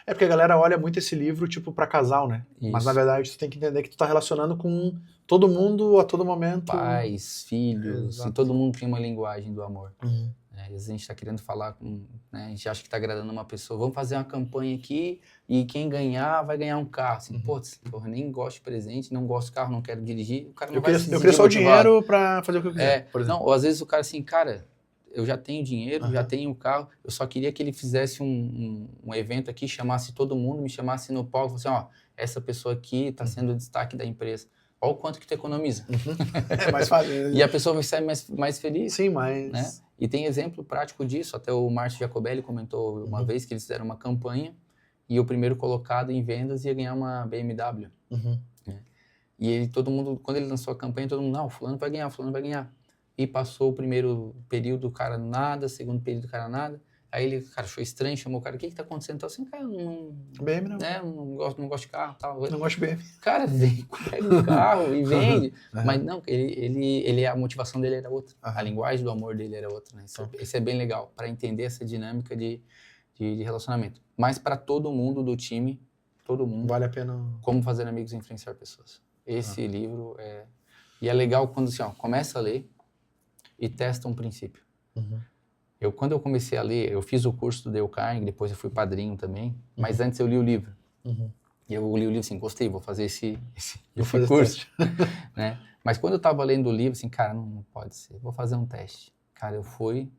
É porque a galera olha muito esse livro tipo para casal, né? Isso. Mas na verdade tu tem que entender que tu tá relacionando com todo mundo a todo momento. Pais, filhos, Exato. e todo mundo tem uma linguagem do amor. Uhum. Às vezes a gente está querendo falar com... Né, a gente acha que está agradando uma pessoa. Vamos fazer uma campanha aqui e quem ganhar vai ganhar um carro. Assim, eu nem gosto de presente, não gosto de carro, não quero dirigir. O cara não vai se sentir Eu queria só o motivado. dinheiro para fazer o que eu quiser, por exemplo. Não, ou às vezes o cara assim, cara, eu já tenho dinheiro, já tenho um carro, eu só queria que ele fizesse um evento aqui, chamasse todo mundo, me chamasse no palco, assim, ó, essa pessoa aqui está sendo o destaque da empresa. Olha o quanto que tu economiza. É mais fácil. E a pessoa vai sair mais feliz. Sim, mas... Né? E tem exemplo prático disso. Até o Márcio Jacobelli comentou uma vez que eles fizeram uma campanha e o primeiro colocado em vendas ia ganhar uma BMW. Né? E todo mundo, quando ele lançou a campanha, todo mundo, não, fulano vai ganhar, fulano vai ganhar. E passou o primeiro período, o cara nada, segundo período, o cara nada. Aí ele, cara, achou estranho, chamou o cara, o que tá acontecendo? Então assim, cara, BMW não. Né, não gosto de carro, tal. Não gosto de BMW. Cara, pega o carro e vende. Mas não, a motivação dele era outra. A linguagem do amor dele era outra. Né? Isso é bem legal, para entender essa dinâmica de relacionamento. Mas para todo mundo do time, todo mundo. Vale a pena. Como fazer amigos e influenciar pessoas. Esse livro é... E é legal quando assim, ó, começa a ler e testa um princípio. Quando eu comecei a ler, eu fiz o curso do Dale Carnegie, depois eu fui padrinho também, mas antes eu li o livro. E eu li o livro assim, gostei, vou fazer esse curso. Né? Mas quando eu estava lendo o livro, assim, cara, não pode ser, vou fazer um teste. Cara, eu fui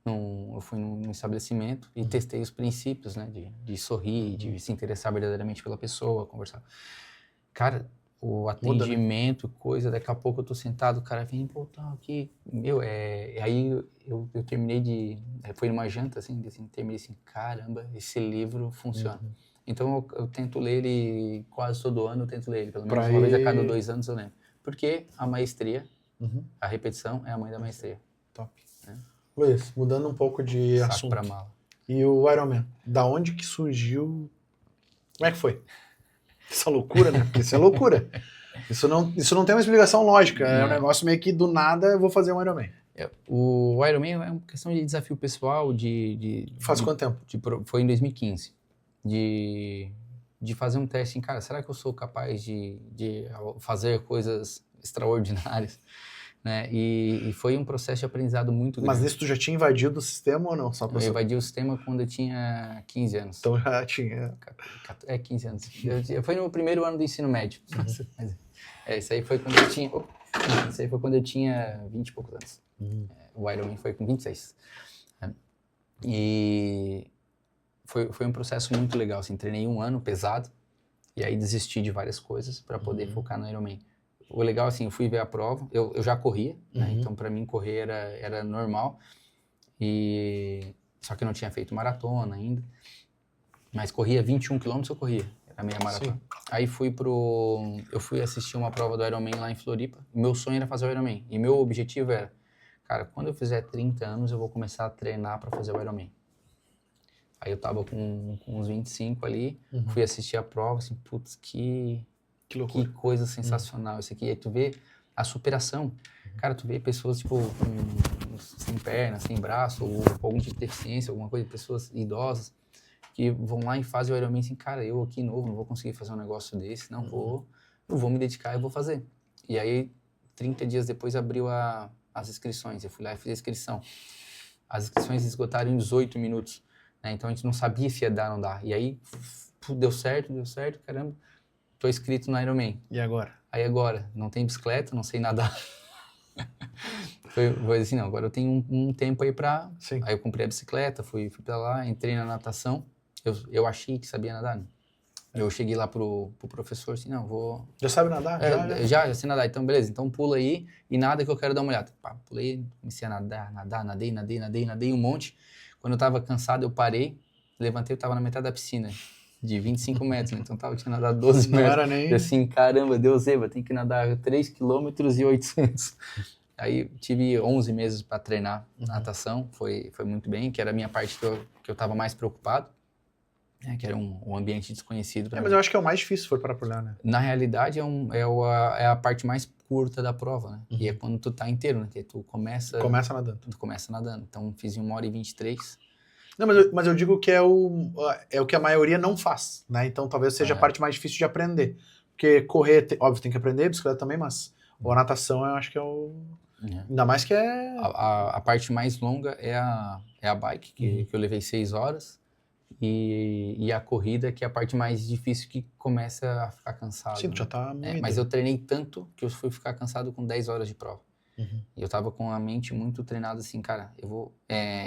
num estabelecimento e testei os princípios, né, de sorrir, de se interessar verdadeiramente pela pessoa, conversar. Cara, o atendimento, muda, né? Coisa, daqui a pouco eu tô sentado, o cara vem, pô, tá aqui, aí eu terminei foi numa janta, assim, terminei assim, caramba, esse livro funciona. Então eu tento ler ele quase todo ano, eu tento ler ele, pelo menos uma vez a cada 2 anos eu lembro. Porque a maestria, a repetição é a mãe da maestria. Top. Luiz, mudando um pouco de Saco assunto. pra mala. E o Ironman, da onde que surgiu? Como é que foi? Essa loucura, né? Porque isso é loucura. Isso não tem uma explicação lógica. É um negócio meio que do nada eu vou fazer um Ironman. O Ironman é uma questão de desafio pessoal. Faz quanto tempo? Foi em 2015. De fazer um teste em, cara, será que eu sou capaz de fazer coisas extraordinárias? Né? E foi um processo de aprendizado muito grande. Mas isso tu já tinha invadido o sistema ou não? Só eu invadi o sistema quando eu tinha 15 anos. Então já tinha... 15 anos. Foi no primeiro ano do ensino médio. Isso aí foi quando eu tinha... Isso aí foi quando eu tinha 20 e poucos anos. O Ironman foi com 26. E foi um processo muito legal. Assim, treinei 1 ano pesado e aí desisti de várias coisas para poder focar no Ironman. O legal, assim, eu fui ver a prova, eu já corria, né? Então para mim correr era normal, só que eu não tinha feito maratona ainda, mas corria 21 km, eu corria, era meia maratona. Sim. Aí eu fui assistir uma prova do Ironman lá em Floripa, meu sonho era fazer o Ironman, e meu objetivo era, cara, quando eu fizer 30 anos eu vou começar a treinar para fazer o Ironman. Aí eu tava com uns 25 ali, fui assistir a prova, assim, putz, que coisa sensacional isso aqui. Aí tu vê a superação. Cara, tu vê pessoas, tipo, sem perna, sem braço, ou com algum tipo de deficiência, alguma coisa, pessoas idosas, que vão lá e fazem o Ironman assim, cara, eu aqui novo, não vou conseguir fazer um negócio desse, eu vou me dedicar e vou fazer. E aí, 30 dias depois, abriu as inscrições. Eu fui lá e fiz a inscrição. As inscrições esgotaram em 18 minutos. Né? Então, a gente não sabia se ia dar ou não dar. E aí, deu certo, caramba. Tô inscrito no Ironman. E agora? Aí agora, não tem bicicleta, não sei nadar. Foi assim, não, agora eu tenho um tempo aí pra... Sim. Aí eu comprei a bicicleta, fui pra lá, entrei na natação. Eu achei que sabia nadar, né? Eu cheguei lá pro professor, assim, não, vou... Já sabe nadar? Já sei nadar, então beleza, então pula aí e nada que eu quero dar uma olhada. Pá, pulei, comecei a nadei um monte. Quando eu tava cansado, eu parei, levantei, eu tava na metade da piscina, de 25 metros, né? Então tinha nadado 12 Não metros. era nem... E assim, caramba, Deus, Eva, tem que nadar 3 km e 800. Aí tive 11 meses para treinar natação, foi muito bem, que era a minha parte que eu tava mais preocupado. Que era um ambiente desconhecido para mim. Mas eu acho que é o mais difícil se for para olhar, né? Na realidade, é a parte mais curta da prova, né? E é quando tu tá inteiro, né? Que tu começa nadando. Tu começa nadando. Então, fiz em 1h23. Não, mas eu digo que é o que a maioria não faz, né? Então, talvez seja a parte mais difícil de aprender. Porque correr, óbvio, tem que aprender, bicicleta também, mas a natação eu acho que é o... Ainda mais que é... A parte mais longa é a bike, que eu levei 6 horas. E a corrida, que é a parte mais difícil, que começa a ficar cansado. Sim, tu já tá moído. Mas eu treinei tanto que eu fui ficar cansado com 10 horas de prova. E eu tava com a mente muito treinada assim, cara,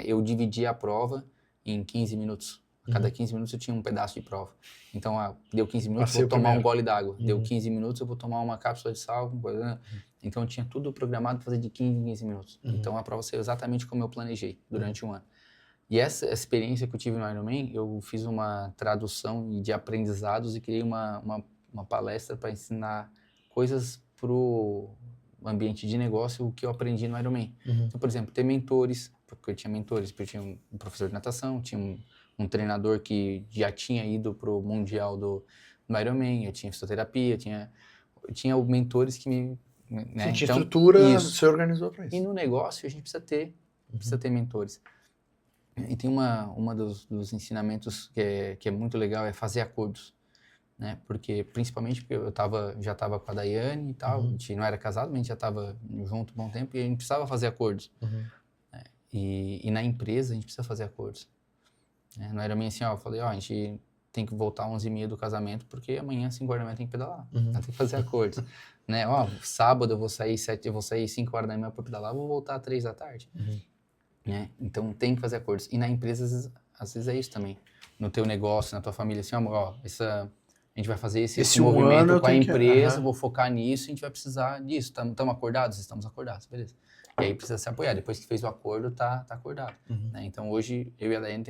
eu dividi a prova em 15 minutos. A cada 15 minutos eu tinha um pedaço de prova. Então, deu 15 minutos, eu vou tomar um gole d'água. Deu 15 minutos, eu vou tomar uma cápsula de sal. Então, eu tinha tudo programado para fazer de 15 em 15 minutos. Então, a prova saiu exatamente como eu planejei durante um ano. E essa experiência que eu tive no Ironman, eu fiz uma tradução de aprendizados e criei uma palestra para ensinar coisas pro ambiente de negócio, o que eu aprendi no Ironman. Então, por exemplo, ter mentores, porque eu tinha mentores, porque eu tinha um professor de natação, tinha um treinador que já tinha ido pro Mundial do Ironman, eu tinha fisioterapia, eu tinha mentores que me... Né? Sim, tinha então, estrutura, você organizou para isso. E no negócio a gente precisa ter mentores. E tem uma dos ensinamentos que é muito legal, é fazer acordos, né? Porque, principalmente porque eu já estava com a Daiane e tal, a gente não era casado, mas a gente já estava junto há um bom tempo e a gente precisava fazer acordos. Né? E na empresa a gente precisa fazer acordos. Né? Não era assim, eu falei, a gente tem que voltar às 11h30 do casamento, porque amanhã, 5 horas da manhã, tem que pedalar. Tem que fazer acordos. Né? Sábado eu vou sair 5 horas da manhã para pedalar, vou voltar às 3 da tarde. Né? Então tem que fazer acordos. E na empresa, às vezes é isso também. No teu negócio, na tua família, assim, a gente vai fazer esse movimento com a empresa, vou focar nisso, a gente vai precisar disso. Estamos acordados? Estamos acordados, beleza. E aí precisa se apoiar. Depois que fez o acordo, tá acordado. Né? Então hoje, eu e a Daiane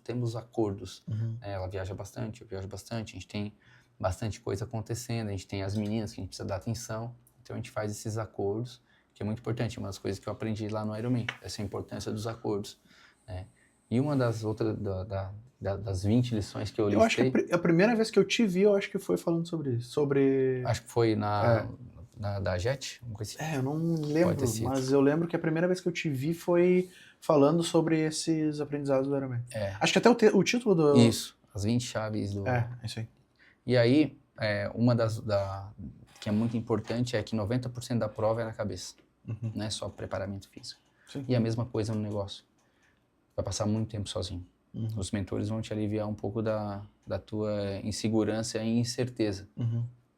temos acordos. Ela viaja bastante, eu viajo bastante, a gente tem bastante coisa acontecendo, a gente tem as meninas que a gente precisa dar atenção. Então a gente faz esses acordos, que é muito importante, uma das coisas que eu aprendi lá no Ironman, essa importância dos acordos, né? E uma das outras, das 20 lições que eu listei... Eu acho que a primeira vez que eu te vi, eu acho que foi falando sobre isso, Acho que foi da JET? Eu não lembro, mas eu lembro que a primeira vez que eu te vi foi falando sobre esses aprendizados do Ironman. Acho que até o título do... Isso, as 20 chaves do... isso aí. E aí, uma que é muito importante é que 90% da prova é na cabeça. Não é só preparamento físico. Sim. E a mesma coisa no negócio. Vai passar muito tempo sozinho. Os mentores vão te aliviar um pouco da tua insegurança e incerteza.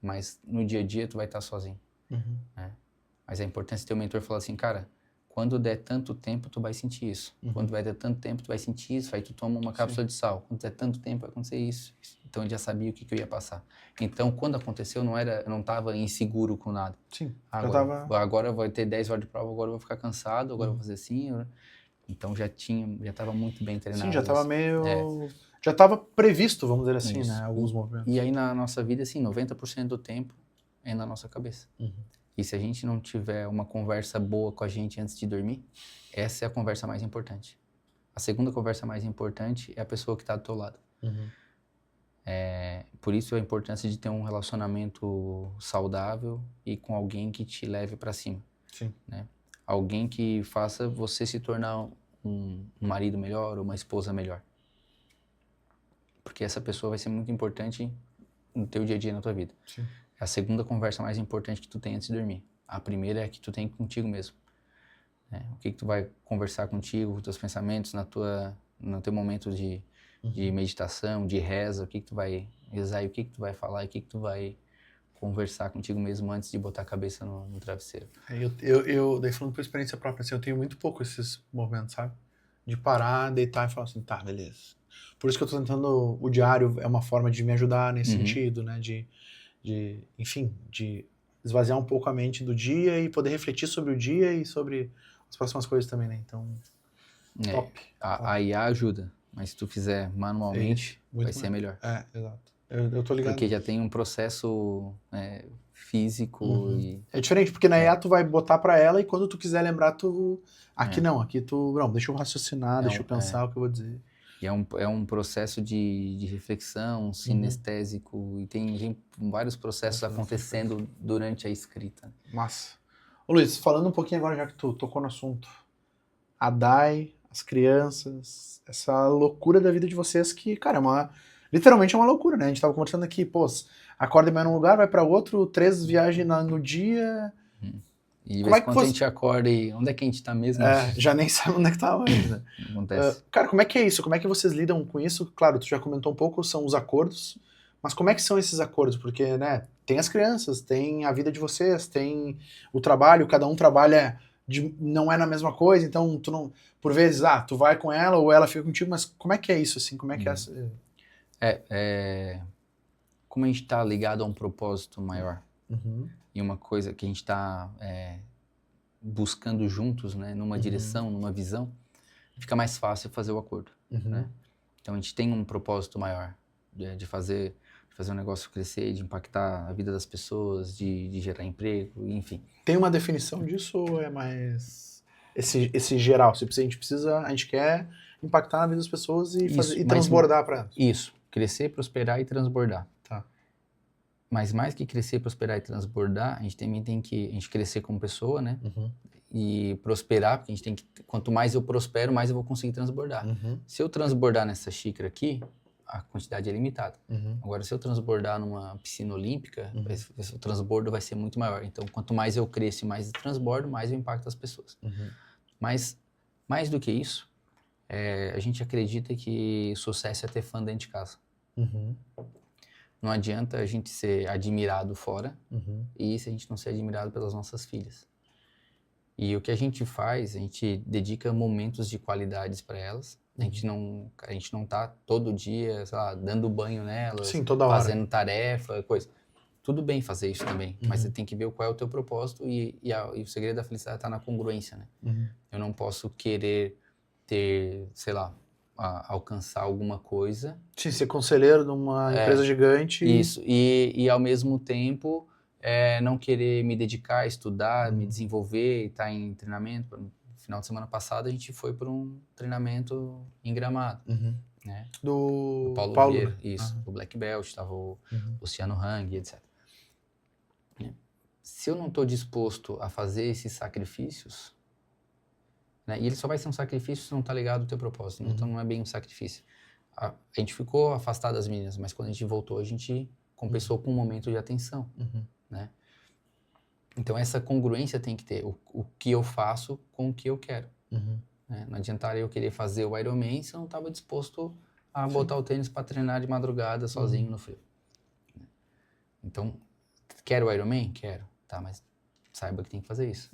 Mas no dia a dia tu vai estar sozinho. Né? Mas a importância de ter um mentor falar assim, cara, quando der tanto tempo tu vai sentir isso. Quando vai der tanto tempo tu vai sentir isso. Aí tu toma uma cápsula de sal. Quando der tanto tempo vai acontecer isso. Então eu já sabia o que eu ia passar. Então quando aconteceu eu não estava inseguro com nada. Sim, agora vai ter 10 horas de prova, agora eu vou ficar cansado, agora eu vou fazer assim. Então já estava muito bem treinado. Sim, já estava já estava previsto, vamos dizer assim, né? Alguns movimentos. E aí na nossa vida, assim, 90% do tempo é na nossa cabeça. E se a gente não tiver uma conversa boa com a gente antes de dormir, essa é a conversa mais importante. A segunda conversa mais importante é a pessoa que está do teu lado. Por isso a importância de ter um relacionamento saudável e com alguém que te leve para cima. Sim. Né? Alguém que faça você se tornar um marido melhor ou uma esposa melhor. Porque essa pessoa vai ser muito importante no teu dia a dia, na tua vida. Sim. É a segunda conversa mais importante que tu tem antes de dormir. A primeira é a que tu tem contigo mesmo. Né? O que tu vai conversar contigo, os teus pensamentos, no teu momento de meditação, de reza, o que tu vai rezar e o que tu vai falar e o que tu vai conversar contigo mesmo antes de botar a cabeça no travesseiro. Daí falando por experiência própria, assim, eu tenho muito pouco esses movimentos, sabe? De parar, deitar e falar assim, tá, beleza. Por isso que eu tô tentando, o diário é uma forma de me ajudar nesse sentido, né? Enfim, de esvaziar um pouco a mente do dia e poder refletir sobre o dia e sobre as próximas coisas também, né? Então, top. A IA ajuda, mas se tu fizer manualmente, vai ser melhor. Exato. Eu tô ligado. Porque já tem um processo físico e... É diferente, porque na IA tu vai botar pra ela e quando tu quiser lembrar, tu... Aqui não, aqui tu... Não, deixa eu raciocinar, deixa eu pensar o que eu vou dizer. E é um processo de reflexão, sinestésico, e tem vários processos acontecendo durante a escrita. Massa. Ô Luiz, falando um pouquinho agora, já que tu tocou no assunto, a Dai, as crianças, essa loucura da vida de vocês que, cara, literalmente é uma loucura, né? A gente tava conversando aqui, pô, acorda mais num lugar, vai pra outro, 3 viagens no dia... E vez quando a gente acorda e onde é que a gente tá mesmo? Já nem sabe onde é que tá mais, né? Acontece. Cara, como é que é isso? Como é que vocês lidam com isso? Claro, tu já comentou um pouco, são os acordos, mas como é que são esses acordos? Porque, né, tem as crianças, tem a vida de vocês, tem o trabalho, cada um trabalha, não é na mesma coisa, então tu não, por vezes, tu vai com ela ou ela fica contigo, mas como é que é isso, assim? Como é que é? Como a gente tá ligado a um propósito maior, e uma coisa que a gente está buscando juntos, né, numa direção, numa visão, fica mais fácil fazer o acordo. Né? Então a gente tem um propósito maior de fazer um negócio crescer, de impactar a vida das pessoas, de gerar emprego, enfim. Tem uma definição disso ou é mais esse geral? A gente quer impactar na vida das pessoas e transbordar para elas. Isso, crescer, prosperar e transbordar. Tá. Mas mais que crescer, prosperar e transbordar, a gente também tem que crescer como pessoa, né? E prosperar, porque a gente tem que... Quanto mais eu prospero, mais eu vou conseguir transbordar. Se eu transbordar nessa xícara aqui, a quantidade é limitada. Agora, se eu transbordar numa piscina olímpica, o transbordo vai ser muito maior. Então, quanto mais eu cresço e mais eu transbordo, mais eu impacto as pessoas. Mas, mais do que isso, a gente acredita que sucesso é ter fã dentro de casa. Não adianta a gente ser admirado fora e se a gente não ser admirado pelas nossas filhas. E o que a gente faz, a gente dedica momentos de qualidades para elas. A gente não tá todo dia, sei lá, dando banho nelas, sim, toda hora, fazendo tarefa, coisa. Tudo bem fazer isso também, mas você tem que ver qual é o teu propósito e o segredo da felicidade está na congruência, né? Eu não posso querer ter, sei lá, alcançar alguma coisa. Sim, ser conselheiro de uma empresa gigante. Isso, e ao mesmo tempo não querer me dedicar a estudar, me desenvolver e estar em treinamento. No final de semana passada a gente foi para um treinamento em Gramado, né? Do Paulo Vieira, isso, o Black Belt, estava o Luciano Hang, etc. Se eu não estou disposto a fazer esses sacrifícios, né, e ele só vai ser um sacrifício se não está ligado ao teu propósito, então não é bem um sacrifício. A gente ficou afastado das meninas, mas quando a gente voltou, a gente compensou com um momento de atenção, né? Então essa congruência tem que ter, o que eu faço com o que eu quero. Né? Não adiantaria eu querer fazer o Ironman se eu não estava disposto a botar o tênis para treinar de madrugada sozinho no frio. Então, quero o Ironman? Quero. Tá, mas saiba que tem que fazer isso.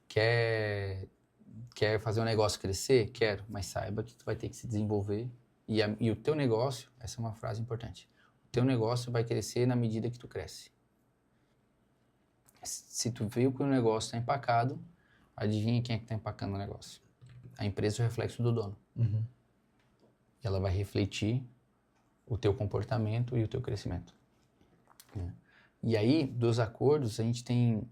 Quer fazer um negócio crescer? Quero, mas saiba que tu vai ter que se desenvolver. E o teu negócio, essa é uma frase importante, o teu negócio vai crescer na medida que tu cresce. Se tu viu que o negócio está empacado, adivinha quem é que está empacando o negócio? A empresa é o reflexo do dono. Ela vai refletir o teu comportamento e o teu crescimento. E aí, dos acordos, a gente tem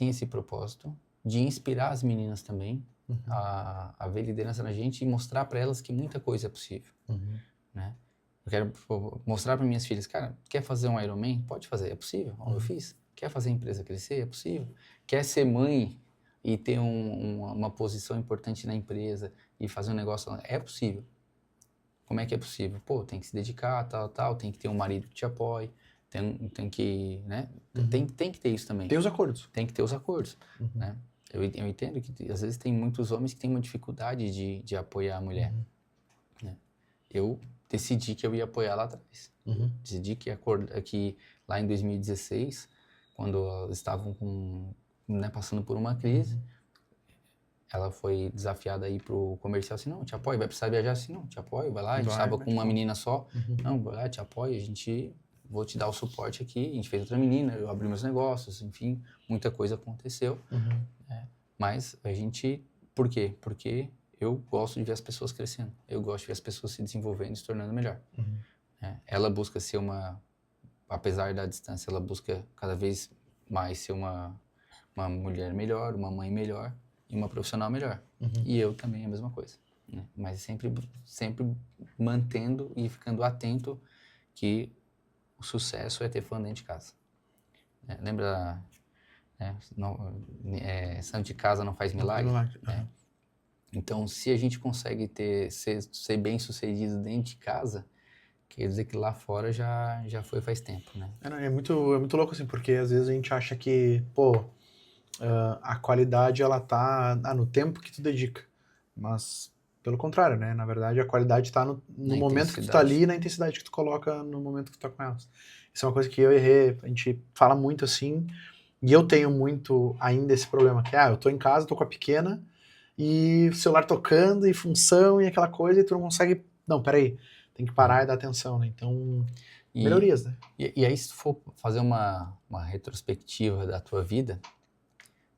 esse propósito de inspirar as meninas também a ver liderança na gente e mostrar para elas que muita coisa é possível. Né? Eu quero mostrar para minhas filhas, cara, quer fazer um Ironman? Pode fazer, é possível. Eu fiz. Quer fazer a empresa crescer? É possível. Quer ser mãe e ter uma posição importante na empresa e fazer um negócio? É possível. Como é que é possível? Pô, tem que se dedicar, tal, tem que ter um marido que te apoie, tem que, né? Tem que ter isso também. Tem os acordos. Tem que ter os acordos, né? Eu entendo que às vezes tem muitos homens que têm uma dificuldade de apoiar a mulher. Né? Eu decidi que eu ia apoiar lá atrás. Decidi que lá em 2016, quando elas estavam passando por uma crise, ela foi desafiada a ir pro comercial, assim, não, te apoio, vai precisar viajar, assim, não, te apoio, vai lá, a gente estava com uma menina só, não, vai lá, te apoio, vou te dar o suporte aqui, a gente fez outra menina, eu abri meus negócios, enfim, muita coisa aconteceu, mas por quê? Porque eu gosto de ver as pessoas crescendo, eu gosto de ver as pessoas se desenvolvendo e se tornando melhor. Ela busca ser apesar da distância, ela busca cada vez mais ser uma mulher melhor, uma mãe melhor, e uma profissional melhor. E eu também a mesma coisa. Né? Mas sempre mantendo e ficando atento que o sucesso é ter fã dentro de casa. Lembra? Santo de casa não faz milagre. Então, se a gente consegue ser bem sucedido dentro de casa, quer dizer que lá fora já foi faz tempo, né? É muito louco assim, porque às vezes a gente acha que, a qualidade ela tá no tempo que tu dedica, mas pelo contrário, né? Na verdade, a qualidade tá no momento que tu tá ali e na intensidade que tu coloca no momento que tu tá com elas. Isso é uma coisa que eu errei, a gente fala muito assim, e eu tenho muito ainda esse problema, que eu tô em casa, tô com a pequena, e o celular tocando, e função, e aquela coisa, e tu não consegue, não, peraí, tem que parar e dar atenção, né? Então, melhorias, né? E aí, se tu for fazer uma retrospectiva da tua vida,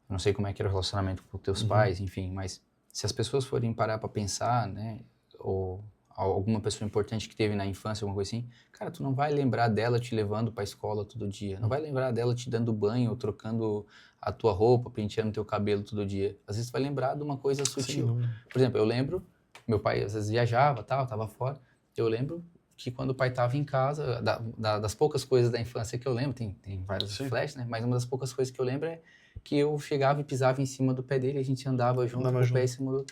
eu não sei como é que era o relacionamento com teus pais, enfim, mas se as pessoas forem parar pra pensar, né, ou alguma pessoa importante que teve na infância, alguma coisa assim, cara, tu não vai lembrar dela te levando pra escola todo dia, não vai lembrar dela te dando banho, ou trocando a tua roupa, penteando teu cabelo todo dia. Às vezes tu vai lembrar de uma coisa sutil. Por exemplo, eu lembro, meu pai às vezes viajava, tava fora, eu lembro que quando o pai estava em casa, das poucas coisas da infância que eu lembro, tem vários flashes, né? Mas uma das poucas coisas que eu lembro é que eu chegava e pisava em cima do pé dele, a gente andava junto com o pé em cima do...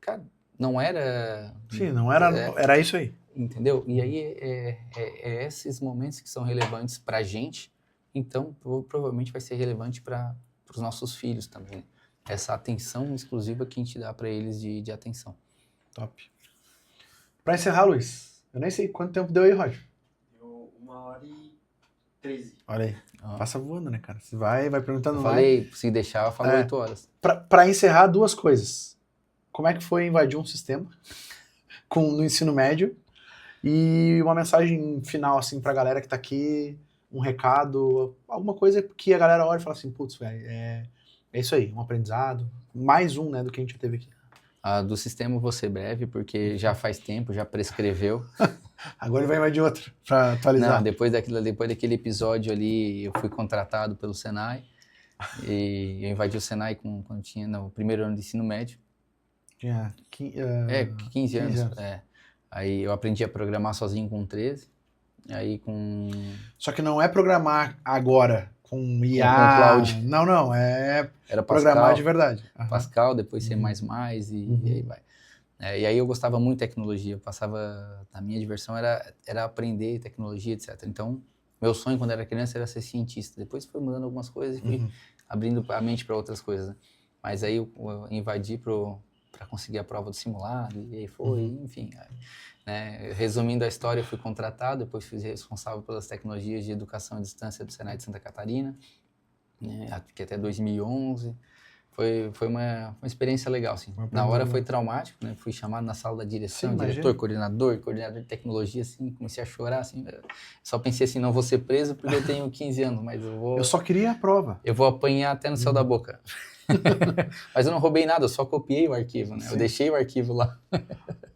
Cara, não era... Sim, não era... Era isso aí. Entendeu? E aí é esses momentos que são relevantes pra gente, então provavelmente vai ser relevante para os nossos filhos também, né? Essa atenção exclusiva que a gente dá para eles de atenção. Top. Pra encerrar, Luiz, eu nem sei quanto tempo deu aí, Roger. Deu 1h13. Olha aí. Passa voando, né, cara? Você vai perguntando. Eu falei, se deixar, eu falo 8 horas. Pra encerrar, duas coisas. Como é que foi invadir um sistema no ensino médio? E uma mensagem final, assim, pra galera que tá aqui, um recado, alguma coisa que a galera olha e fala assim, putz, velho, é isso aí, um aprendizado. Mais um, né, do que a gente já teve aqui. Do sistema eu vou ser breve, porque já faz tempo, já prescreveu. Agora ele vai invadir outro, pra atualizar. Não, depois daquele episódio ali, eu fui contratado pelo Senai, e eu invadi o Senai quando tinha no primeiro ano de ensino médio. Tinha 15 anos. Aí eu aprendi a programar sozinho com 13, aí com... Só que não é programar agora, com IA... Com Cloud. Não, é Era programar Pascal, de verdade. Pascal, depois C++, e aí vai. E aí eu gostava muito de tecnologia, a minha diversão era aprender tecnologia, etc. Então, meu sonho quando era criança era ser cientista. Depois foi mudando algumas coisas e fui abrindo a mente para outras coisas, né? Mas aí eu invadi para conseguir a prova do simulado, e aí foi, enfim. Né? Resumindo a história, eu fui contratado, depois fui responsável pelas tecnologias de educação à distância do Senai de Santa Catarina, né? Até 2011. Foi uma experiência legal, assim. Na hora foi traumático, né? Fui chamado na sala da direção, diretor, coordenador de tecnologia, assim, comecei a chorar, assim. Só pensei assim, não vou ser preso porque eu tenho 15 anos, mas eu vou... Eu só queria a prova. Eu vou apanhar até no céu da boca. Mas eu não roubei nada, eu só copiei o arquivo, né? Sim. Eu deixei o arquivo lá.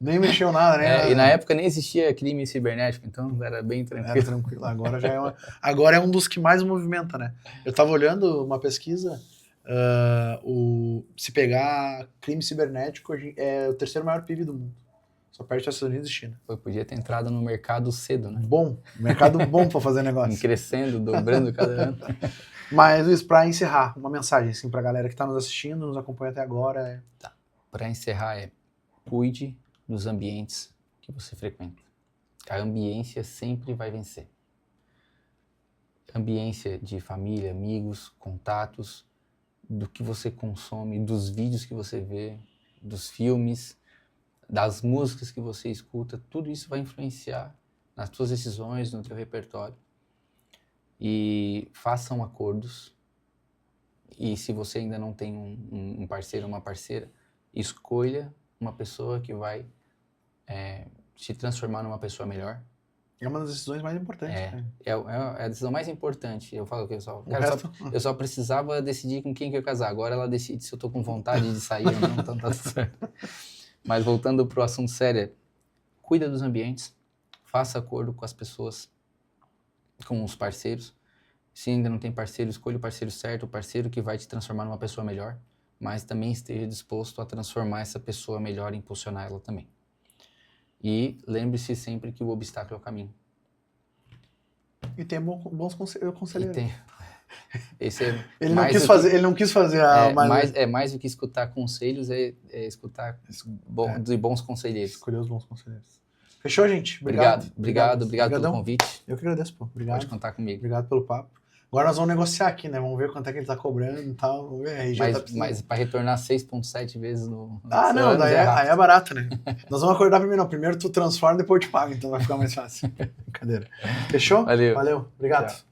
Nem mexeu nada, né? E na época nem existia crime cibernético, então era bem tranquilo. Era tranquilo. Agora é um dos que mais movimenta, né? Eu tava olhando uma pesquisa, se pegar crime cibernético, é o terceiro maior PIB do mundo. Só perde Estados Unidos e China. Podia ter entrado no mercado cedo, né? Mercado bom pra fazer negócio. Crescendo, dobrando cada ano. Mas, Luiz, pra encerrar, uma mensagem assim, pra galera que tá nos assistindo, nos acompanha até agora. Tá. Pra encerrar cuide dos ambientes que você frequenta. A ambiência sempre vai vencer. Ambiência de família, amigos, contatos, do que você consome, dos vídeos que você vê, dos filmes, das músicas que você escuta, tudo isso vai influenciar nas suas decisões, no teu repertório. E façam acordos. E se você ainda não tem um parceiro ou uma parceira, escolha uma pessoa que vai te transformar numa pessoa melhor. É uma das decisões mais importantes. Né? É a decisão mais importante. Eu falo que eu só precisava decidir com quem que eu ia casar. Agora ela decide se eu tô com vontade de sair ou não, então tá certo. Mas voltando pro assunto sério, cuida dos ambientes, faça acordo com as pessoas, com os parceiros. Se ainda não tem parceiro, escolha o parceiro certo, o parceiro que vai te transformar numa pessoa melhor, mas também esteja disposto a transformar essa pessoa melhor e impulsionar ela também. E lembre-se sempre que o obstáculo é o caminho. E tem bons conselheiros. Esse é ele não quis fazer mais do que escutar conselhos, é escutar de bons conselheiros. Escolher os bons conselheiros. Fechou, gente? Obrigado pelo convite. Eu que agradeço, pô. Obrigado. Pode contar comigo. Obrigado pelo papo. Agora nós vamos negociar aqui, né? Vamos ver quanto é que ele tá cobrando e tal. Vamos ver. Mas para retornar 6,7 vezes no não, daí aí é barato, né? Nós vamos acordar primeiro, não. Primeiro tu transforma, depois eu te pago, então vai ficar mais fácil. Brincadeira. Fechou? Valeu. Obrigado. Tchau.